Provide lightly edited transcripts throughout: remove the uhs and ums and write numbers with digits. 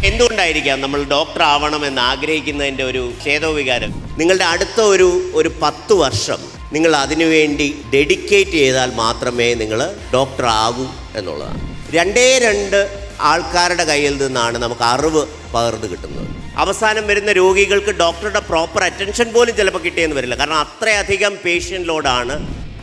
എന്തുകൊണ്ടായിരിക്കാം നമ്മൾ ഡോക്ടർ ആവണമെന്ന് ആഗ്രഹിക്കുന്നതിൻ്റെ ഒരു ചേതോവികാരം? നിങ്ങളുടെ അടുത്ത ഒരു 10 വർഷം നിങ്ങൾ അതിനുവേണ്ടി ഡെഡിക്കേറ്റ് ചെയ്താൽ മാത്രമേ നിങ്ങൾ ഡോക്ടർ ആകൂ എന്നുള്ളതാണ്. 2 ആൾക്കാരുടെ കയ്യിൽ നിന്നാണ് നമുക്ക് അറിവ് പകർന്നു കിട്ടുന്നത്. അവസാനം വരുന്ന രോഗികൾക്ക് ഡോക്ടറുടെ പ്രോപ്പർ അറ്റൻഷൻ പോലും ചിലപ്പോൾ കിട്ടിയെന്ന് വരില്ല. കാരണം അത്രയധികം പേഷ്യൻ്റ് ലോഡാണ്.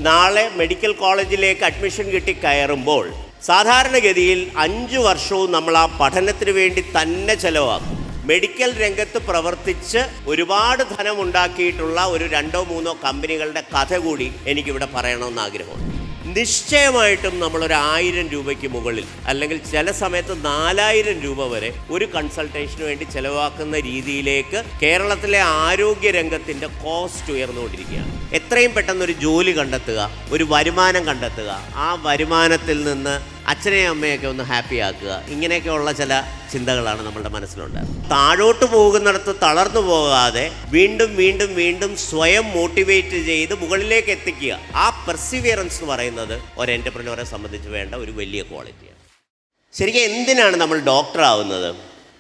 നാളെ മെഡിക്കൽ കോളേജിലേക്ക് അഡ്മിഷൻ കിട്ടി കയറുമ്പോൾ സാധാരണഗതിയിൽ 5 വർഷവും നമ്മൾ ആ പഠനത്തിന് വേണ്ടി തന്നെ ചിലവാക്കും. മെഡിക്കൽ രംഗത്ത് പ്രവർത്തിച്ച് ഒരുപാട് ധനം ഉണ്ടാക്കിയിട്ടുള്ള ഒരു 2-3 കമ്പനികളുടെ കഥ കൂടി എനിക്കിവിടെ പറയണമെന്ന് ആഗ്രഹമുണ്ട്. നിശ്ചയമായിട്ടും നമ്മളൊരു 1000 രൂപയ്ക്ക് മുകളിൽ, അല്ലെങ്കിൽ ചില സമയത്ത് 4000 രൂപ വരെ ഒരു കൺസൾട്ടേഷന് വേണ്ടി ചിലവാക്കുന്ന രീതിയിലേക്ക് കേരളത്തിലെ ആരോഗ്യ രംഗത്തിൻ്റെ കോസ്റ്റ് ഉയർന്നുകൊണ്ടിരിക്കുകയാണ്. എത്രയും പെട്ടെന്നൊരു ജോലി കണ്ടെത്തുക, ഒരു വരുമാനം കണ്ടെത്തുക, ആ വരുമാനത്തിൽ നിന്ന് അച്ഛനെയും അമ്മയൊക്കെ ഒന്ന് ഹാപ്പി ആക്കുക, ഇങ്ങനെയൊക്കെയുള്ള ചില ചിന്തകളാണ് നമ്മളുടെ മനസ്സിലുണ്ടാകുന്നത്. താഴോട്ട് പോകുന്നിടത്ത് തളർന്നു പോകാതെ വീണ്ടും വീണ്ടും വീണ്ടും സ്വയം മോട്ടിവേറ്റ് ചെയ്ത് മുകളിലേക്ക് എത്തിക്കുക. ആ പെർസിവിയറൻസ് എന്ന് പറയുന്നത് ഒരു എൻ്റർപ്രനോറെ സംബന്ധിച്ച് വേണ്ട ഒരു വലിയ ക്വാളിറ്റിയാണ്. ശരിക്കും എന്തിനാണ് നമ്മൾ ഡോക്ടർ ആവുന്നത്?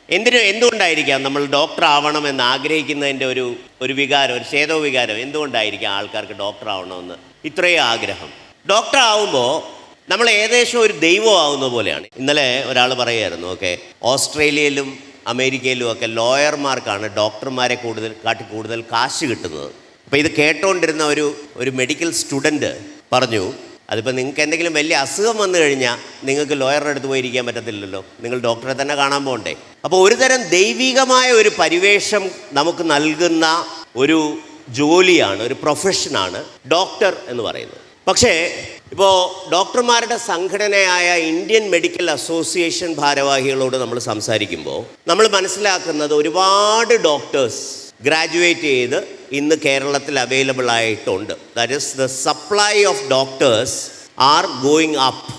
എന്തുകൊണ്ടായിരിക്കാം നമ്മൾ ഡോക്ടർ ആവണമെന്ന് ആഗ്രഹിക്കുന്നതിൻ്റെ ഒരു വികാരം, ഒരു ചേതോ വികാരം? എന്തുകൊണ്ടായിരിക്കാം ആൾക്കാർക്ക് ഡോക്ടർ ആവണമെന്ന് ഇത്രയും ആഗ്രഹം? ഡോക്ടർ ആവുമ്പോൾ നമ്മൾ ഏകദേശം ഒരു ദൈവം ആവുന്ന പോലെയാണ്. ഇന്നലെ ഒരാൾ പറയുമായിരുന്നു, ഓസ്ട്രേലിയയിലും അമേരിക്കയിലും ഒക്കെ ലോയർമാർക്കാണ് ഡോക്ടർമാരെ കൂടുതൽ കാശ് കിട്ടുന്നത്. അപ്പോൾ ഇത് കേട്ടോണ്ടിരുന്ന ഒരു മെഡിക്കൽ സ്റ്റുഡൻറ്റ് പറഞ്ഞു, അതിപ്പോൾ നിങ്ങൾക്ക് എന്തെങ്കിലും വലിയ അസുഖം വന്നു കഴിഞ്ഞാൽ നിങ്ങൾക്ക് ലോയറുടെ അടുത്ത് പോയിരിക്കാൻ പറ്റത്തില്ലല്ലോ, നിങ്ങൾ ഡോക്ടറെ തന്നെ കാണാൻ പോകണ്ടേ. അപ്പോൾ ഒരുതരം ദൈവികമായ ഒരു പരിവേഷം നമുക്ക് നൽകുന്ന ഒരു ജോലിയാണ്, ഒരു പ്രൊഫഷനാണ് ഡോക്ടർ എന്ന് പറയുന്നത്. പക്ഷേ ഇപ്പോൾ ഡോക്ടർമാരുടെ സംഘടനയായ ഇന്ത്യൻ മെഡിക്കൽ അസോസിയേഷൻ ഭാരവാഹികളോട് നമ്മൾ സംസാരിക്കുമ്പോൾ നമ്മൾ മനസ്സിലാക്കുന്നത് ഒരുപാട് ഡോക്ടേഴ്സ് ഗ്രാജുവേറ്റ് ചെയ്ത് ഇന്ന് കേരളത്തിൽ അവൈലബിൾ ആയിട്ടുണ്ട്. That is the supply of doctors are going up.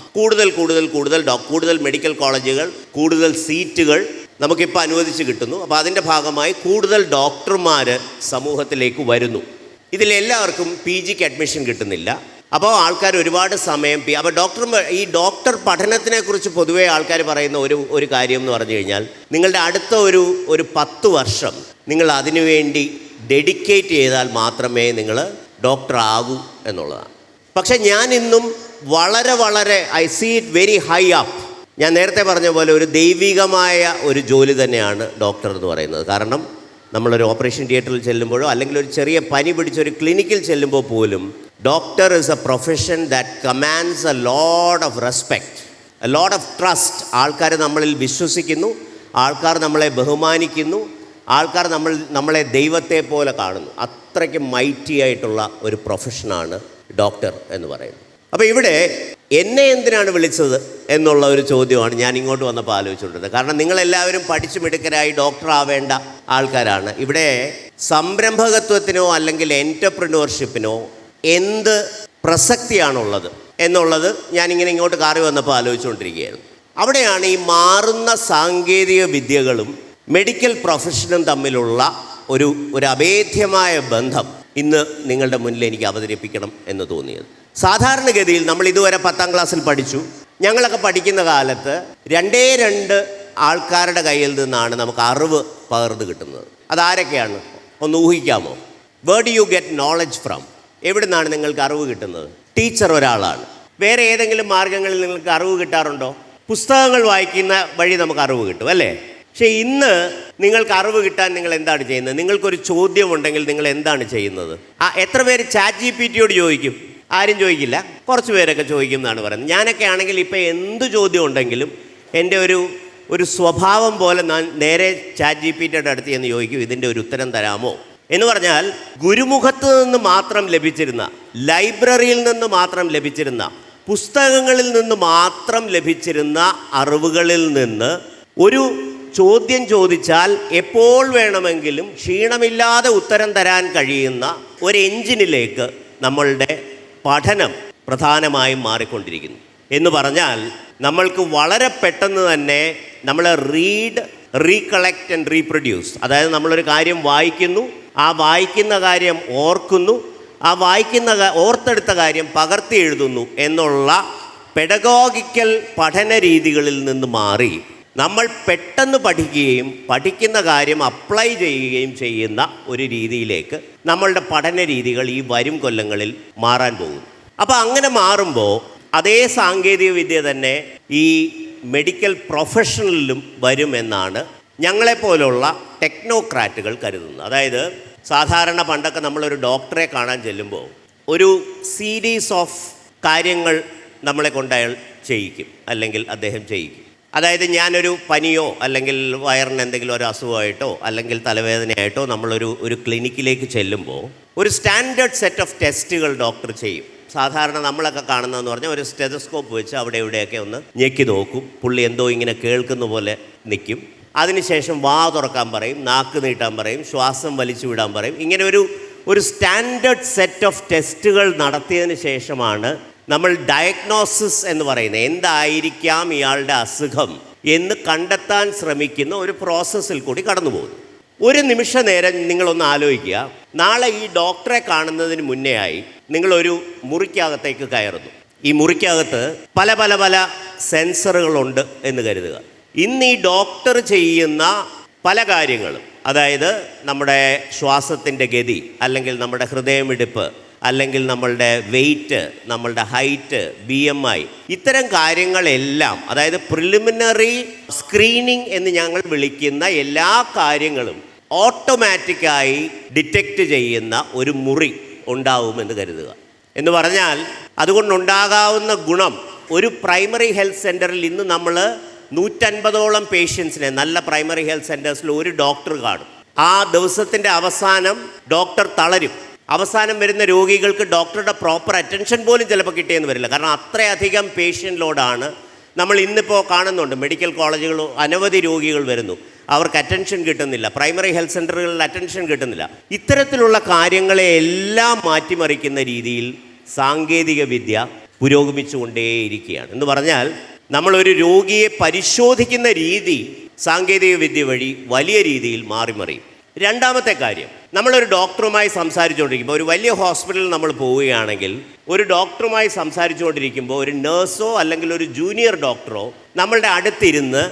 കൂടുതൽ മെഡിക്കൽ കോളേജുകൾ, കൂടുതൽ സീറ്റുകൾ നമുക്കിപ്പോൾ അനുവദിച്ച് കിട്ടുന്നു. അപ്പോൾ അതിൻ്റെ ഭാഗമായി കൂടുതൽ ഡോക്ടർമാർ സമൂഹത്തിലേക്ക് വരുന്നു. ഇതിലെല്ലാവർക്കും PGക്ക് അഡ്മിഷൻ കിട്ടുന്നില്ല. അപ്പോൾ ആൾക്കാർ ഒരുപാട് സമയം അപ്പോൾ ഈ ഡോക്ടർ പഠനത്തിനെക്കുറിച്ച് പൊതുവേ ആൾക്കാർ പറയുന്ന ഒരു കാര്യം എന്ന് പറഞ്ഞു കഴിഞ്ഞാൽ, നിങ്ങളുടെ അടുത്ത ഒരു 10 വർഷം നിങ്ങൾ അതിനുവേണ്ടി ഡെഡിക്കേറ്റ് ചെയ്താൽ മാത്രമേ നിങ്ങൾ ഡോക്ടർ ആകൂ എന്നുള്ളതാണ്. പക്ഷേ ഞാൻ ഇന്നും വളരെ I see it very high up. ഞാൻ നേരത്തെ പറഞ്ഞ പോലെ ഒരു ദൈവികമായ ഒരു ജോലി തന്നെയാണ് ഡോക്ടർ എന്ന് പറയുന്നത്. കാരണം നമ്മളൊരു ഓപ്പറേഷൻ തിയേറ്ററിൽ ചെല്ലുമ്പോഴോ അല്ലെങ്കിൽ ഒരു ചെറിയ പനി പിടിച്ചൊരു ക്ലിനിക്കിൽ ചെല്ലുമ്പോൾ പോലും doctor is A profession that commands a lot of respect, a lot of trust. ആൾക്കാർ നമ്മളിൽ വിശ്വസിക്കുന്നു, ആൾക്കാർ നമ്മളെ ബഹുമാനിക്കുന്നു, ആൾക്കാർ നമ്മളെ ദൈവത്തെ പോലെ കാണുന്നു. അത്രയ്ക്ക് മൈറ്റി ആയിട്ടുള്ള ഒരു പ്രൊഫഷനാണ് ഡോക്ടർ എന്ന് പറയുന്നത്. അപ്പോൾ ഇവിടെ എന്നെ എന്തിനാണ് വിളിച്ചത് എന്നുള്ള ഒരു ചോദ്യമാണ് ഞാൻ ഇങ്ങോട്ട് വന്നപ്പോൾ ആലോചിച്ചുകൊണ്ടിരുന്നത്. കാരണം നിങ്ങളെല്ലാവരും പഠിച്ചു മിടുക്കരായി ഡോക്ടർ ആവേണ്ട ആൾക്കാരാണ്. ഇവിടെ സംരംഭകത്വത്തിനോ അല്ലെങ്കിൽ എൻ്റർപ്രനോർഷിപ്പിനോ എന്ത് പ്രസക്തിയാണുള്ളത് എന്നുള്ളത് ഞാനിങ്ങനെ ഇങ്ങോട്ട് കാറി വന്നപ്പോൾ ആലോചിച്ചുകൊണ്ടിരിക്കുകയായിരുന്നു. അവിടെയാണ് ഈ മാറുന്ന സാങ്കേതിക വിദ്യകളും മെഡിക്കൽ പ്രൊഫഷനും തമ്മിലുള്ള ഒരു അഭേദ്യമായ ബന്ധം ഇന്ന് നിങ്ങളുടെ മുന്നിൽ എനിക്ക് അവതരിപ്പിക്കണം എന്ന് തോന്നിയത്. സാധാരണഗതിയിൽ നമ്മൾ ഇതുവരെ 10ാം ക്ലാസ്സിൽ പഠിച്ചു. ഞങ്ങളൊക്കെ പഠിക്കുന്ന കാലത്ത് 2 ആൾക്കാരുടെ കയ്യിൽ നിന്നാണ് നമുക്ക് അറിവ് പകർന്നു കിട്ടുന്നത്. അതാരൊക്കെയാണ്? ഒന്ന് ഊഹിക്കാമോ? Where do you get knowledge from? എവിടെ നിന്നാണ് നിങ്ങൾക്ക് അറിവ് കിട്ടുന്നത്? ടീച്ചർ ഒരാളാണ്. വേറെ ഏതെങ്കിലും മാർഗങ്ങളിൽ നിങ്ങൾക്ക് അറിവ് കിട്ടാറുണ്ടോ? പുസ്തകങ്ങൾ വായിക്കുന്ന വഴി നമുക്ക് അറിവ് കിട്ടും, അല്ലേ? പക്ഷേ ഇന്ന് നിങ്ങൾക്ക് അറിവ് കിട്ടാൻ നിങ്ങൾ എന്താണ് ചെയ്യുന്നത്? നിങ്ങൾക്കൊരു ചോദ്യമുണ്ടെങ്കിൽ നിങ്ങൾ എന്താണ് ചെയ്യുന്നത്? എത്ര പേര് ChatGPTയോട് ചോദിക്കും? ആരും ചോദിക്കില്ല, കുറച്ച് പേരൊക്കെ ചോദിക്കും എന്നാണ് പറയുന്നത്. ഞാനൊക്കെ ആണെങ്കിൽ ഇപ്പോൾ എന്ത് ചോദ്യം ഉണ്ടെങ്കിലും എൻ്റെ ഒരു സ്വഭാവം പോലെ ഞാൻ നേരെ ChatGPTയുടെ അടുത്ത് ചെന്ന് ചോദിക്കും, ഇതിൻ്റെ ഒരു ഉത്തരം തരാമോ എന്ന് പറഞ്ഞാൽ, ഗുരുമുഖത്ത് നിന്ന് മാത്രം ലഭിച്ചിരുന്ന, ലൈബ്രറിയിൽ നിന്ന് മാത്രം ലഭിച്ചിരുന്ന, പുസ്തകങ്ങളിൽ നിന്ന് മാത്രം ലഭിച്ചിരുന്ന അറിവുകളിൽ നിന്ന് ഒരു ചോദ്യം ചോദിച്ചാൽ എപ്പോൾ വേണമെങ്കിലും ക്ഷീണമില്ലാതെ ഉത്തരം തരാൻ കഴിയുന്ന ഒരു എഞ്ചിനിലേക്ക് നമ്മളുടെ പഠനം പ്രധാനമായും മാറിക്കൊണ്ടിരിക്കുന്നു. എന്ന് പറഞ്ഞാൽ നമ്മൾക്ക് വളരെ പെട്ടെന്ന് തന്നെ നമ്മൾ റീകളക്ട് ആൻഡ് റീപ്രൊഡ്യൂസ്, അതായത് നമ്മളൊരു കാര്യം വായിക്കുന്നു, ആ വായിക്കുന്ന കാര്യം ഓർക്കുന്നു, ആ ഓർത്തെടുത്ത കാര്യം പകർത്തി എഴുതുന്നു എന്നുള്ള പെഡഗോഗിക്കൽ പഠന രീതികളിൽ നിന്ന് മാറി നമ്മൾ പെട്ടെന്ന് പഠിക്കുകയും പഠിക്കുന്ന കാര്യം അപ്ലൈ ചെയ്യുകയും ചെയ്യുന്ന ഒരു രീതിയിലേക്ക് നമ്മളുടെ പഠന രീതികൾ ഈ വരും കൊല്ലങ്ങളിൽ മാറാൻ പോകുന്നു. അപ്പോൾ അങ്ങനെ മാറുമ്പോൾ അതേ സാങ്കേതിക വിദ്യ തന്നെ ഈ മെഡിക്കൽ പ്രൊഫഷണലിലും വരുമെന്നാണ് ഞങ്ങളെപ്പോലുള്ള ടെക്നോക്രാറ്റുകൾ കരുതുന്നത്. അതായത് സാധാരണ പണ്ടൊക്കെ നമ്മളൊരു ഡോക്ടറെ കാണാൻ ചെല്ലുമ്പോൾ ഒരു സീരീസ് ഓഫ് കാര്യങ്ങൾ നമ്മളെ കൊണ്ട് അയാൾ ചെയ്യിക്കും, അല്ലെങ്കിൽ അദ്ദേഹം ചെയ്യിക്കും. അതായത് ഞാനൊരു പനിയോ അല്ലെങ്കിൽ വയറിന് എന്തെങ്കിലും ഒരു അസുഖമായിട്ടോ അല്ലെങ്കിൽ തലവേദനയായിട്ടോ നമ്മളൊരു ക്ലിനിക്കിലേക്ക് ചെല്ലുമ്പോൾ ഒരു സ്റ്റാൻഡേർഡ് സെറ്റ് ഓഫ് ടെസ്റ്റുകൾ ഡോക്ടർ ചെയ്യും. സാധാരണ നമ്മളൊക്കെ കാണുന്നതെന്ന് പറഞ്ഞാൽ ഒരു സ്റ്റെതസ്കോപ്പ് വെച്ച് അവിടെ ഇവിടെയൊക്കെ ഒന്ന് ഞെക്കി നോക്കും. പുള്ളി എന്തോ ഇങ്ങനെ കേൾക്കുന്ന പോലെ നിൽക്കും. അതിനുശേഷം വാ തുറക്കാൻ പറയും, നാക്ക് നീട്ടാൻ പറയും, ശ്വാസം വലിച്ചു വിടാൻ പറയും. ഇങ്ങനെ ഒരു സ്റ്റാൻഡേർഡ് സെറ്റ് ഓഫ് ടെസ്റ്റുകൾ നടത്തിയതിന് ശേഷമാണ് നമ്മൾ ഡയഗ്നോസിസ് എന്ന് പറയുന്നത്, എന്തായിരിക്കാം ഇയാളുടെ അസുഖം എന്ന് കണ്ടെത്താൻ ശ്രമിക്കുന്ന ഒരു പ്രോസസ്സിൽ കൂടി കടന്നു പോകുന്നു. ഒരു നിമിഷ നേരം നിങ്ങളൊന്ന് ആലോചിക്കുക. നാളെ ഈ ഡോക്ടറെ കാണുന്നതിന് മുന്നേ ആയി നിങ്ങളൊരു മുറിക്കകത്തേക്ക് കയറുന്നു. ഈ മുറിക്കകത്ത് പല പല പല സെൻസറുകളുണ്ട് എന്ന് കരുതുക. ഇന്ന് ഈ ഡോക്ടർ ചെയ്യുന്ന പല കാര്യങ്ങളും, അതായത് നമ്മുടെ ശ്വാസത്തിൻ്റെ ഗതി, അല്ലെങ്കിൽ നമ്മുടെ ഹൃദയമിടിപ്പ്, അല്ലെങ്കിൽ നമ്മളുടെ വെയ്റ്റ്, നമ്മളുടെ ഹൈറ്റ്, BMI, ഇത്തരം കാര്യങ്ങളെല്ലാം, അതായത് പ്രിലിമിനറി സ്ക്രീനിങ് എന്ന് ഞങ്ങൾ വിളിക്കുന്ന എല്ലാ കാര്യങ്ങളും ഓട്ടോമാറ്റിക്കായി ഡിറ്റക്റ്റ് ചെയ്യുന്ന ഒരു മുറി ഉണ്ടാവുമെന്ന് കരുതുക. എന്ന് പറഞ്ഞാൽ അതുകൊണ്ടുണ്ടാകാവുന്ന ഗുണം, ഒരു പ്രൈമറി ഹെൽത്ത് സെൻ്ററിൽ ഇന്ന് നമ്മൾ 150ഓളം പേഷ്യൻസിനെ, നല്ല പ്രൈമറി ഹെൽത്ത് സെൻറ്റേഴ്സിൽ ഒരു ഡോക്ടർ കാണും. ആ ദിവസത്തിൻ്റെ അവസാനം ഡോക്ടർ തളരും. അവസാനം വരുന്ന രോഗികൾക്ക് ഡോക്ടറുടെ പ്രോപ്പർ അറ്റൻഷൻ പോലും ചിലപ്പോൾ കിട്ടിയെന്ന് വരില്ല. കാരണം അത്രയധികം പേഷ്യൻ്റ് ലോഡാണ് നമ്മൾ ഇന്നിപ്പോൾ കാണുന്നുണ്ട്. മെഡിക്കൽ കോളേജുകൾ അനവധി രോഗികൾ വരുന്നു, അവർക്ക് അറ്റൻഷൻ കിട്ടുന്നില്ല. പ്രൈമറി ഹെൽത്ത് സെൻ്ററുകളിൽ അറ്റൻഷൻ കിട്ടുന്നില്ല. ഇത്തരത്തിലുള്ള കാര്യങ്ങളെ എല്ലാം മാറ്റിമറിക്കുന്ന രീതിയിൽ സാങ്കേതിക വിദ്യ പുരോഗമിച്ചുകൊണ്ടേയിരിക്കുകയാണ്. എന്ന് പറഞ്ഞാൽ നമ്മളൊരു രോഗിയെ പരിശോധിക്കുന്ന രീതി സാങ്കേതിക വിദ്യ വഴി വലിയ രീതിയിൽ മാറിമറിയും. രണ്ടാമത്തെ കാര്യം, നമ്മളൊരു ഡോക്ടറുമായി സംസാരിച്ചുകൊണ്ടിരിക്കുമ്പോൾ, ഒരു വലിയ ഹോസ്പിറ്റലിൽ നമ്മൾ പോവുകയാണെങ്കിൽ ഒരു ഡോക്ടറുമായി സംസാരിച്ചുകൊണ്ടിരിക്കുമ്പോൾ ഒരു നേഴ്സോ അല്ലെങ്കിൽ ഒരു ജൂനിയർ ഡോക്ടറോ നമ്മളുടെ അടുത്തിരുന്ന്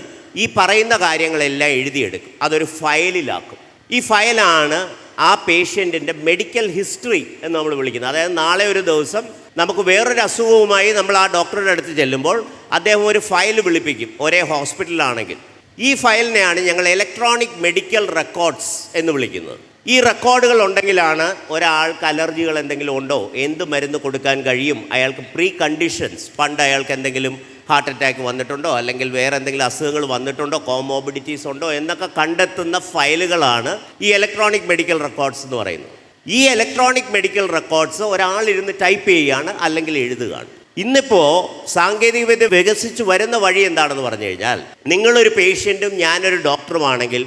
ഈ പറയുന്ന കാര്യങ്ങളെല്ലാം എഴുതിയെടുക്കും. അതൊരു ഫയലിലാക്കും. ഈ ഫയലാണ് ആ പേഷ്യൻറ്റിൻ്റെ മെഡിക്കൽ ഹിസ്റ്ററി എന്ന് നമ്മൾ വിളിക്കുന്നത്. അതായത് നാളെ ഒരു ദിവസം നമുക്ക് വേറൊരു അസുഖവുമായി നമ്മൾ ആ ഡോക്ടറുടെ അടുത്ത് ചെല്ലുമ്പോൾ അദ്ദേഹം ഒരു ഫയൽ വിളിപ്പിക്കും, ഒരേ ഹോസ്പിറ്റലിലാണെങ്കിൽ. ഈ ഫയലിനെയാണ് ഞങ്ങൾ ഇലക്ട്രോണിക് മെഡിക്കൽ റെക്കോർഡ്സ് എന്ന് വിളിക്കുന്നത്. ഈ റെക്കോർഡുകൾ ഉണ്ടെങ്കിലാണ് ഒരാൾക്ക് അലർജികൾ എന്തെങ്കിലും ഉണ്ടോ, എന്ത് മരുന്ന് കൊടുക്കാൻ കഴിയും, അയാൾക്ക് പ്രീ കണ്ടീഷൻസ്, പണ്ട് അയാൾക്ക് എന്തെങ്കിലും ഹാർട്ട് അറ്റാക്ക് വന്നിട്ടുണ്ടോ, അല്ലെങ്കിൽ വേറെ എന്തെങ്കിലും അസുഖങ്ങൾ വന്നിട്ടുണ്ടോ, കോമോബിഡിറ്റീസ് ഉണ്ടോ എന്നൊക്കെ കണ്ടെത്തുന്ന ഫയലുകളാണ് ഈ ഇലക്ട്രോണിക് മെഡിക്കൽ റെക്കോർഡ്സ് എന്ന് പറയുന്നത്. ഈ ഇലക്ട്രോണിക് മെഡിക്കൽ റെക്കോർഡ്സ് ഒരാളിരുന്ന് ടൈപ്പ് ചെയ്യുകയാണ്, അല്ലെങ്കിൽ എഴുതുകയാണ്. ഇന്നിപ്പോൾ സാങ്കേതികവിദ്യ വികസിച്ച് വരുന്ന വഴി എന്താണെന്ന് പറഞ്ഞു കഴിഞ്ഞാൽ, നിങ്ങളൊരു പേഷ്യൻറ്റും ഞാനൊരു ഡോക്ടറുമാണെങ്കിൽ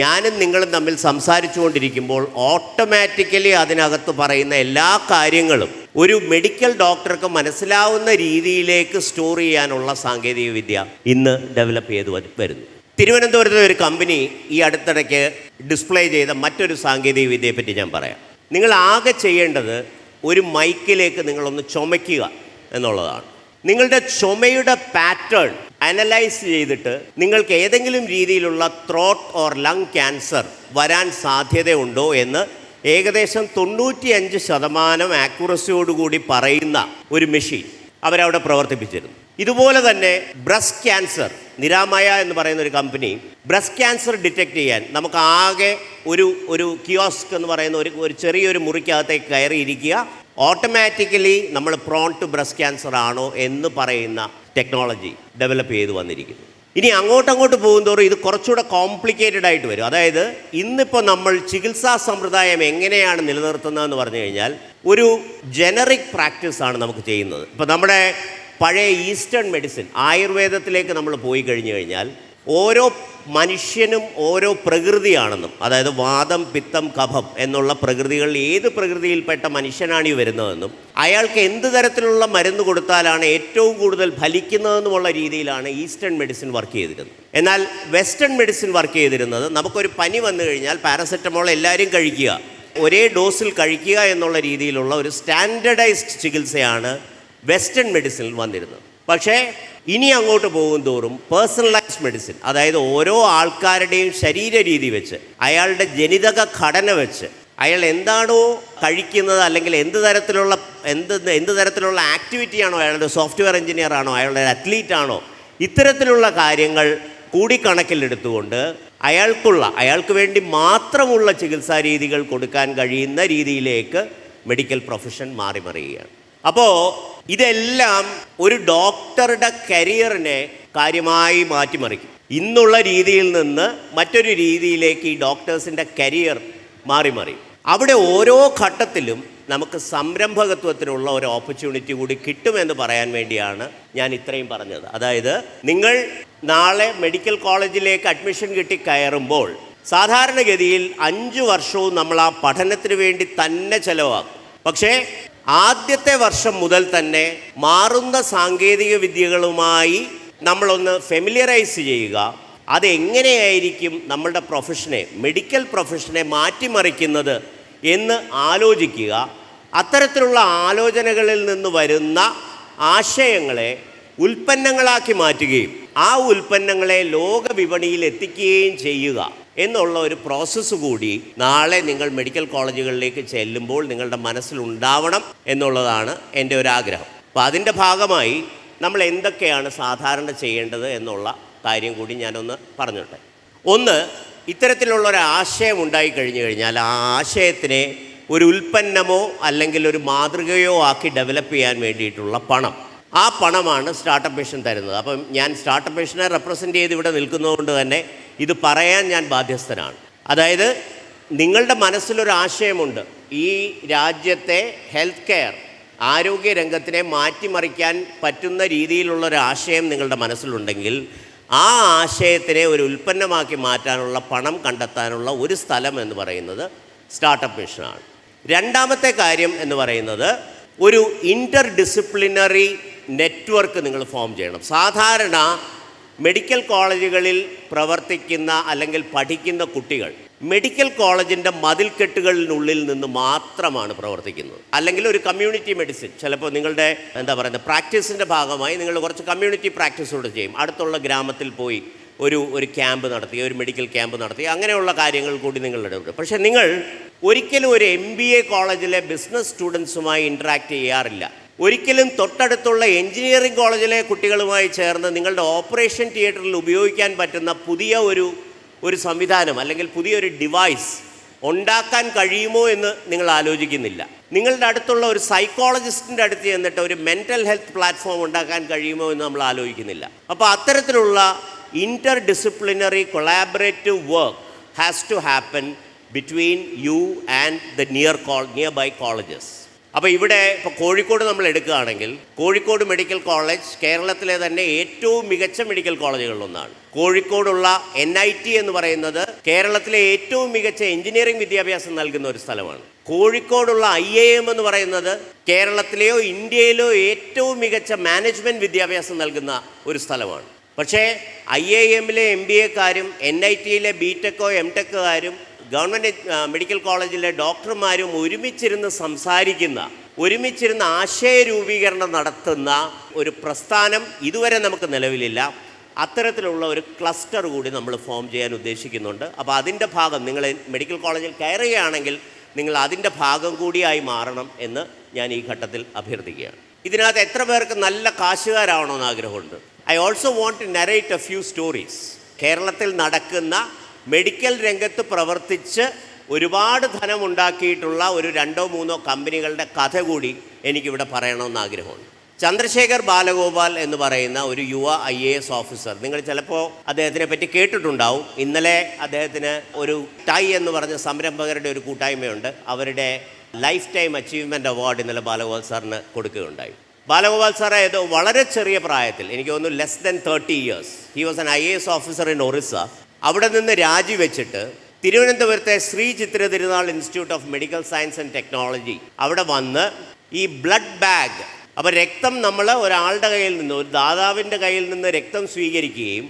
ഞാനും നിങ്ങളും തമ്മിൽ സംസാരിച്ചു കൊണ്ടിരിക്കുമ്പോൾ ഓട്ടോമാറ്റിക്കലി അതിനകത്ത് പറയുന്ന എല്ലാ കാര്യങ്ങളും ഒരു മെഡിക്കൽ ഡോക്ടർക്ക് മനസ്സിലാവുന്ന രീതിയിലേക്ക് സ്റ്റോർ ചെയ്യാനുള്ള സാങ്കേതിക വിദ്യ ഇന്ന് ഡെവലപ്പ് ചെയ്ത് വരുന്നു. തിരുവനന്തപുരത്തെ ഒരു കമ്പനി ഈ അടുത്തിടയ്ക്ക് ഡിസ്പ്ലേ ചെയ്ത മറ്റൊരു സാങ്കേതിക വിദ്യയെപ്പറ്റി ഞാൻ പറയാം. നിങ്ങൾ ആകെ ചെയ്യേണ്ടത് ഒരു മൈക്കിലേക്ക് നിങ്ങളൊന്ന് ചുമയ്ക്കുക എന്നുള്ളതാണ്. നിങ്ങളുടെ ചുമയുടെ പാറ്റേൺ അനലൈസ് ചെയ്തിട്ട് നിങ്ങൾക്ക് ഏതെങ്കിലും രീതിയിലുള്ള ത്രോട്ട് ഓർ ലങ് ക്യാൻസർ വരാൻ സാധ്യതയുണ്ടോ എന്ന് ഏകദേശം 95% ആക്യുറസിയോടുകൂടി പറയുന്ന ഒരു മെഷീൻ അവരവിടെ പ്രവർത്തിപ്പിച്ചിരുന്നു. ഇതുപോലെ തന്നെ ബ്രസ്റ്റ് ക്യാൻസർ, നിരാമയ എന്ന് പറയുന്ന ഒരു കമ്പനി ബ്രസ്റ്റ് ക്യാൻസർ ഡിറ്റക്റ്റ് ചെയ്യാൻ നമുക്ക് ആകെ ഒരു കിയോസ്ക് എന്ന് പറയുന്ന ഒരു ചെറിയൊരു മുറിക്കകത്തേക്ക് കയറിയിരിക്കുക, ഓട്ടോമാറ്റിക്കലി നമ്മൾ പ്രോൺ ടു ബ്രസ്റ്റ് ക്യാൻസർ ആണോ എന്ന് പറയുന്ന ടെക്നോളജി ഡെവലപ്പ് ചെയ്ത് വന്നിരിക്കുന്നു. ഇനി അങ്ങോട്ടങ്ങോട്ട് പോകുന്തോറും ഇത് കുറച്ചുകൂടെ കോംപ്ലിക്കേറ്റഡ് ആയിട്ട് വരും. അതായത് ഇന്നിപ്പോൾ നമ്മൾ ചികിത്സാ സമ്പ്രദായം എങ്ങനെയാണ് നിലനിർത്തുന്നതെന്ന് പറഞ്ഞു കഴിഞ്ഞാൽ ഒരു ജനറിക് പ്രാക്ടീസാണ് നമുക്ക് ചെയ്യുന്നത്. ഇപ്പോൾ നമ്മുടെ പഴയ ഈസ്റ്റേൺ മെഡിസിൻ, ആയുർവേദത്തിലേക്ക് നമ്മൾ പോയി കഴിഞ്ഞു കഴിഞ്ഞാൽ ഓരോ മനുഷ്യനും ഓരോ പ്രകൃതിയാണെന്നും, അതായത് വാദം, പിത്തം, കഫം എന്നുള്ള പ്രകൃതികളിൽ ഏത് പ്രകൃതിയിൽപ്പെട്ട മനുഷ്യനാണ് ഈ വരുന്നതെന്നും അയാൾക്ക് എന്ത് തരത്തിലുള്ള മരുന്ന് കൊടുത്താലാണ് ഏറ്റവും കൂടുതൽ ഫലിക്കുന്നതെന്നുമുള്ള രീതിയിലാണ് ഈസ്റ്റേൺ മെഡിസിൻ വർക്ക് ചെയ്തിരുന്നത്. എന്നാൽ വെസ്റ്റേൺ മെഡിസിൻ വർക്ക് ചെയ്തിരുന്നത് നമുക്കൊരു പനി വന്നു കഴിഞ്ഞാൽ പാരസെറ്റമോൾ എല്ലാവരും കഴിക്കുക, ഒരേ ഡോസിൽ കഴിക്കുക എന്നുള്ള രീതിയിലുള്ള ഒരു സ്റ്റാൻഡേർഡൈസ്ഡ് ചികിത്സയാണ് വെസ്റ്റേൺ മെഡിസിനിൽ വന്നിരുന്നത്. പക്ഷേ ഇനി അങ്ങോട്ട് പോകും തോറും പേഴ്സണലൈസ്ഡ് മെഡിസിൻ, അതായത് ഓരോ ആൾക്കാരുടെയും ശരീര രീതി വെച്ച്, അയാളുടെ ജനിതക ഘടന വെച്ച്, അയാൾ എന്താണോ കഴിക്കുന്നത്, അല്ലെങ്കിൽ എന്ത് തരത്തിലുള്ള ആക്ടിവിറ്റിയാണോ, അയാളുടെ സോഫ്റ്റ്വെയർ എഞ്ചിനീയർ ആണോ, അയാളുടെ അത്ലീറ്റ് ആണോ, ഇത്തരത്തിലുള്ള കാര്യങ്ങൾ കൂടി കണക്കിലെടുത്തുകൊണ്ട് അയാൾക്ക് വേണ്ടി മാത്രമുള്ള ചികിത്സാ രീതികൾ കൊടുക്കാൻ കഴിയുന്ന രീതിയിലേക്ക് മെഡിക്കൽ പ്രൊഫഷൻ മാറിമറിയുകയാണ്. അപ്പോൾ ഇതെല്ലാം ഒരു ഡോക്ടറുടെ കരിയറിനെ കാര്യമായി മാറ്റിമറിക്കും. ഇന്നുള്ള രീതിയിൽ നിന്ന് മറ്റൊരു രീതിയിലേക്ക് ഈ ഡോക്ടേഴ്സിൻ്റെ കരിയർ മാറിമറിയും. അവിടെ ഓരോ ഘട്ടത്തിലും നമുക്ക് സംരംഭകത്വത്തിനുള്ള ഒരു ഓപ്പർച്യൂണിറ്റി കൂടി കിട്ടുമെന്ന് പറയാൻ വേണ്ടിയാണ് ഞാൻ ഇത്രയും പറഞ്ഞത്. അതായത് നിങ്ങൾ നാളെ മെഡിക്കൽ കോളേജിലേക്ക് അഡ്മിഷൻ കിട്ടി കയറുമ്പോൾ സാധാരണഗതിയിൽ 5 വർഷവും നമ്മൾ ആ പഠനത്തിന് വേണ്ടി തന്നെ ചിലവാക്കും. പക്ഷേ ആദ്യത്തെ വർഷം മുതൽ തന്നെ മാറുന്ന സാങ്കേതിക വിദ്യകളുമായി നമ്മളൊന്ന് ഫെമിലിയറൈസ് ചെയ്യുക. അതെങ്ങനെയായിരിക്കും നമ്മളുടെ പ്രൊഫഷനെ, മെഡിക്കൽ പ്രൊഫഷനെ മാറ്റിമറിക്കുന്നത് എന്ന് ആലോചിക്കുക. അത്തരത്തിലുള്ള ആലോചനകളിൽ നിന്ന് വരുന്ന ആശയങ്ങളെ ഉൽപ്പന്നങ്ങളാക്കി മാറ്റുകയും ആ ഉൽപ്പന്നങ്ങളെ ലോക വിപണിയിൽ എത്തിക്കുകയും ചെയ്യുക എന്നുള്ള ഒരു പ്രോസസ്സ് കൂടി നാളെ നിങ്ങൾ മെഡിക്കൽ കോളേജുകളിലേക്ക് ചെല്ലുമ്പോൾ നിങ്ങളുടെ മനസ്സിലുണ്ടാവണം എന്നുള്ളതാണ് എൻ്റെ ഒരു ആഗ്രഹം. അപ്പോൾ അതിൻ്റെ ഭാഗമായി നമ്മൾ എന്തൊക്കെയാണ് സാധാരണ ചെയ്യേണ്ടത് എന്നുള്ള കാര്യം കൂടി ഞാനൊന്ന് പറഞ്ഞോട്ടെ. ഒന്ന്, ഇത്തരത്തിലുള്ള ഒരു ആശയം ഉണ്ടായിക്കഴിഞ്ഞു കഴിഞ്ഞാൽ ആ ആശയത്തിനെ ഒരു ഉൽപ്പന്നമോ അല്ലെങ്കിൽ ഒരു മാതൃകയോ ആക്കി ഡെവലപ്പ് ചെയ്യാൻ വേണ്ടിയിട്ടുള്ള പണം, ആ പണമാണ് സ്റ്റാർട്ടപ്പ് മിഷൻ തരുന്നത്. അപ്പം ഞാൻ സ്റ്റാർട്ടപ്പ് മിഷനെ റെപ്രസെൻ്റ് ചെയ്ത് ഇവിടെ നിൽക്കുന്നതുകൊണ്ട് തന്നെ ഇത് പറയാൻ ഞാൻ ബാധ്യസ്ഥനാണ്. അതായത് നിങ്ങളുടെ മനസ്സിലൊരു ആശയമുണ്ട്, ഈ രാജ്യത്തെ ഹെൽത്ത് കെയർ ആരോഗ്യ രംഗത്തിനെ മാറ്റിമറിക്കാൻ പറ്റുന്ന രീതിയിലുള്ളൊരു ആശയം നിങ്ങളുടെ മനസ്സിലുണ്ടെങ്കിൽ ആ ആശയത്തിനെ ഒരു ഉൽപ്പന്നമാക്കി മാറ്റാനുള്ള പണം കണ്ടെത്താനുള്ള ഒരു സ്ഥലം എന്ന് പറയുന്നത് സ്റ്റാർട്ടപ്പ് മിഷനാണ്. രണ്ടാമത്തെ കാര്യം എന്ന് പറയുന്നത് ഒരു ഇൻ്റർ ഡിസിപ്ലിനറി നെറ്റ്വർക്ക് നിങ്ങൾ ഫോം ചെയ്യണം. സാധാരണ മെഡിക്കൽ കോളേജുകളിൽ പ്രവർത്തിക്കുന്ന അല്ലെങ്കിൽ പഠിക്കുന്ന കുട്ടികൾ മെഡിക്കൽ കോളേജിൻ്റെ മതിൽക്കെട്ടുകളിനുള്ളിൽ നിന്ന് മാത്രമാണ് പ്രവർത്തിക്കുന്നത്. അല്ലെങ്കിൽ ഒരു കമ്മ്യൂണിറ്റി മെഡിസിൻ, ചിലപ്പോൾ നിങ്ങളുടെ പ്രാക്ടീസിൻ്റെ ഭാഗമായി നിങ്ങൾ കുറച്ച് കമ്മ്യൂണിറ്റി പ്രാക്ടീസോട് ചെയ്യും. അടുത്തുള്ള ഗ്രാമത്തിൽ പോയി ഒരു ക്യാമ്പ് നടത്തി, ഒരു മെഡിക്കൽ ക്യാമ്പ് നടത്തി, അങ്ങനെയുള്ള കാര്യങ്ങൾ കൂടി നിങ്ങളുടെ ഇടപെടും. പക്ഷേ നിങ്ങൾ ഒരിക്കലും ഒരു MBA കോളേജിലെ ബിസിനസ് സ്റ്റുഡൻസുമായി ഇൻട്രാക്ട് ചെയ്യാറില്ല. ഒരിക്കലും തൊട്ടടുത്തുള്ള എഞ്ചിനീയറിംഗ് കോളേജിലെ കുട്ടികളുമായി ചേർന്ന് നിങ്ങളുടെ ഓപ്പറേഷൻ തിയേറ്ററിൽ ഉപയോഗിക്കാൻ പറ്റുന്ന പുതിയ ഒരു സംവിധാനം അല്ലെങ്കിൽ പുതിയൊരു ഡിവൈസ് ഉണ്ടാക്കാൻ കഴിയുമോ എന്ന് നിങ്ങൾ ആലോചിക്കുന്നില്ല. നിങ്ങളുടെ അടുത്തുള്ള ഒരു സൈക്കോളജിസ്റ്റിൻ്റെ അടുത്ത് ചെന്നിട്ട് ഒരു മെൻ്റൽ ഹെൽത്ത് പ്ലാറ്റ്ഫോം ഉണ്ടാക്കാൻ കഴിയുമോ എന്ന് നമ്മൾ ആലോചിക്കുന്നില്ല. അപ്പോൾ അത്തരത്തിലുള്ള interdisciplinary collaborative work has to happen between you and the nearby colleges. അപ്പോൾ ഇവിടെ ഇപ്പോൾ കോഴിക്കോട് നമ്മൾ എടുക്കുകയാണെങ്കിൽ കോഴിക്കോട് മെഡിക്കൽ കോളേജ് കേരളത്തിലെ തന്നെ ഏറ്റവും മികച്ച മെഡിക്കൽ കോളേജുകളിലൊന്നാണ്. കോഴിക്കോടുള്ള NIT എന്ന് പറയുന്നത് കേരളത്തിലെ ഏറ്റവും മികച്ച എഞ്ചിനീയറിംഗ് വിദ്യാഭ്യാസം നൽകുന്ന ഒരു സ്ഥലമാണ്. കോഴിക്കോടുള്ള IIM എന്ന് പറയുന്നത് കേരളത്തിലെയോ ഇന്ത്യയിലോ ഏറ്റവും മികച്ച മാനേജ്മെൻറ്റ് വിദ്യാഭ്യാസം നൽകുന്ന ഒരു സ്ഥലമാണ്. പക്ഷേ IIM-ലെ MBA-കാരും NIT-യിലെ BTech-ഓ MTech-കാരും ഗവൺമെൻറ് മെഡിക്കൽ കോളേജിലെ ഡോക്ടർമാരും ഒരുമിച്ചിരുന്ന് സംസാരിക്കുന്ന, ഒരുമിച്ചിരുന്ന് ആശയ രൂപീകരണം നടത്തുന്ന ഒരു പ്രസ്ഥാനം ഇതുവരെ നമുക്ക് നിലവിലില്ല. അത്തരത്തിലുള്ള ഒരു ക്ലസ്റ്റർ കൂടി നമ്മൾ ഫോം ചെയ്യാൻ ഉദ്ദേശിക്കുന്നുണ്ട്. അപ്പോൾ അതിൻ്റെ ഭാഗം, നിങ്ങൾ മെഡിക്കൽ കോളേജിൽ കയറുകയാണെങ്കിൽ നിങ്ങൾ അതിൻ്റെ ഭാഗം കൂടിയായി മാറണം എന്ന് ഞാൻ ഈ ഘട്ടത്തിൽ അഭ്യർത്ഥിക്കുകയാണ്. ഇതിനകത്ത് എത്ര പേർക്ക് നല്ല കാശുകാരാവണമെന്ന് ആഗ്രഹമുണ്ട്? I also want to narrate a few stories. കേരളത്തിൽ നടക്കുന്ന മെഡിക്കൽ രംഗത്ത് പ്രവർത്തിച്ച് ഒരുപാട് ധനമുണ്ടാക്കിയിട്ടുള്ള ഒരു 2-3 കമ്പനികളുടെ കഥ കൂടി എനിക്കിവിടെ പറയണമെന്ന് ആഗ്രഹമുണ്ട്. ചന്ദ്രശേഖർ ബാലഗോപാൽ എന്ന് പറയുന്ന ഒരു യുവ IAS ഓഫീസർ, നിങ്ങൾ ചിലപ്പോൾ അദ്ദേഹത്തിനെ പറ്റി കേട്ടിട്ടുണ്ടാവും. ഇന്നലെ അദ്ദേഹത്തിന് ഒരു ടൈ എന്ന് പറഞ്ഞ സംരംഭകരുടെ ഒരു കൂട്ടായ്മയുണ്ട്. അവരുടെ ലൈഫ് ടൈം അച്ചീവ്മെൻറ്റ് അവാർഡ് ഇന്നലെ ബാലഗോപാൽ സാറിന് കൊടുക്കുകയുണ്ടായി. ബാലഗോപാൽ സാറ് ഏതോ വളരെ ചെറിയ പ്രായത്തിൽ, എനിക്ക് തോന്നുന്നു less than 30 years, he was an IAS officer in Orissa. അവിടെ നിന്ന് രാജിവെച്ചിട്ട് തിരുവനന്തപുരത്തെ ശ്രീ ചിത്ര തിരുനാൾ institute of medical science and technology അവിടെ വന്ന് ഈ ബ്ലഡ് ബാഗ്, അപ്പോൾ രക്തം നമ്മൾ ഒരാളുടെ കയ്യിൽ നിന്ന്, ഒരു ദാതാവിൻ്റെ കയ്യിൽ നിന്ന് രക്തം സ്വീകരിക്കുകയും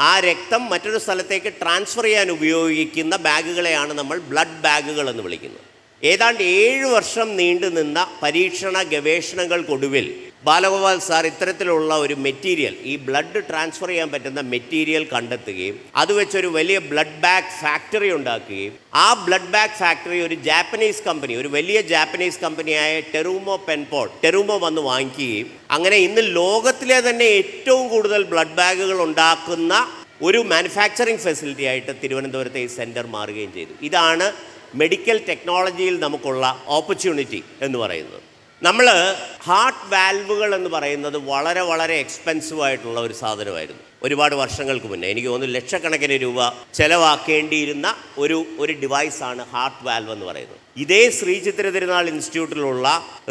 ആ രക്തം മറ്റൊരു സ്ഥലത്തേക്ക് ട്രാൻസ്ഫർ ചെയ്യാൻ ഉപയോഗിക്കുന്ന ബാഗുകളെയാണ് നമ്മൾ ബ്ലഡ് ബാഗുകൾ എന്ന് വിളിക്കുന്നത്. ഏതാണ്ട് 7 വർഷം നീണ്ടു നിന്ന പരീക്ഷണ ഗവേഷണങ്ങൾക്കൊടുവിൽ ബാലഗോപാൽ സാർ ഇത്തരത്തിലുള്ള ഒരു മെറ്റീരിയൽ, ഈ ബ്ലഡ് ട്രാൻസ്ഫർ ചെയ്യാൻ പറ്റുന്ന മെറ്റീരിയൽ കണ്ടെത്തുകയും അത് വെച്ചൊരു വലിയ ബ്ലഡ് ബാഗ് ഫാക്ടറി ഉണ്ടാക്കുകയും ആ ബ്ലഡ് ബാഗ് ഫാക്ടറി ഒരു ജാപ്പനീസ് കമ്പനി, ഒരു വലിയ ജാപ്പനീസ് കമ്പനിയായ ടെറൂമോ വന്ന് വാങ്ങിക്കുകയും അങ്ങനെ ഇന്ന് ലോകത്തിലെ തന്നെ ഏറ്റവും കൂടുതൽ ബ്ലഡ് ബാഗുകൾ ഉണ്ടാക്കുന്ന ഒരു മാനുഫാക്ചറിങ് ഫെസിലിറ്റി ആയിട്ട് തിരുവനന്തപുരത്തെ ഈ സെൻറ്റർ മാറുകയും ചെയ്തു. ഇതാണ് മെഡിക്കൽ ടെക്നോളജിയിൽ നമുക്കുള്ള ഓപ്പർച്യൂണിറ്റി എന്ന് പറയുന്നത്. നമ്മൾ ഹാർട്ട് വാൽവുകൾ എന്ന് പറയുന്നത് വളരെ വളരെ എക്സ്പെൻസീവ് ആയിട്ടുള്ള ഒരു സാധനമായിരുന്നു ഒരുപാട് വർഷങ്ങൾക്ക് മുന്നേ. എനിക്ക് തോന്നുന്നു ലക്ഷക്കണക്കിന് രൂപ ചിലവാക്കേണ്ടിയിരുന്ന ഒരു ഡിവൈസാണ് ഹാർട്ട് വാൽവ് എന്ന് പറയുന്നത്. ഇതേ ശ്രീ ചിത്ര തിരുനാൾ ഇൻസ്റ്റിറ്റ്യൂട്ടിലുള്ള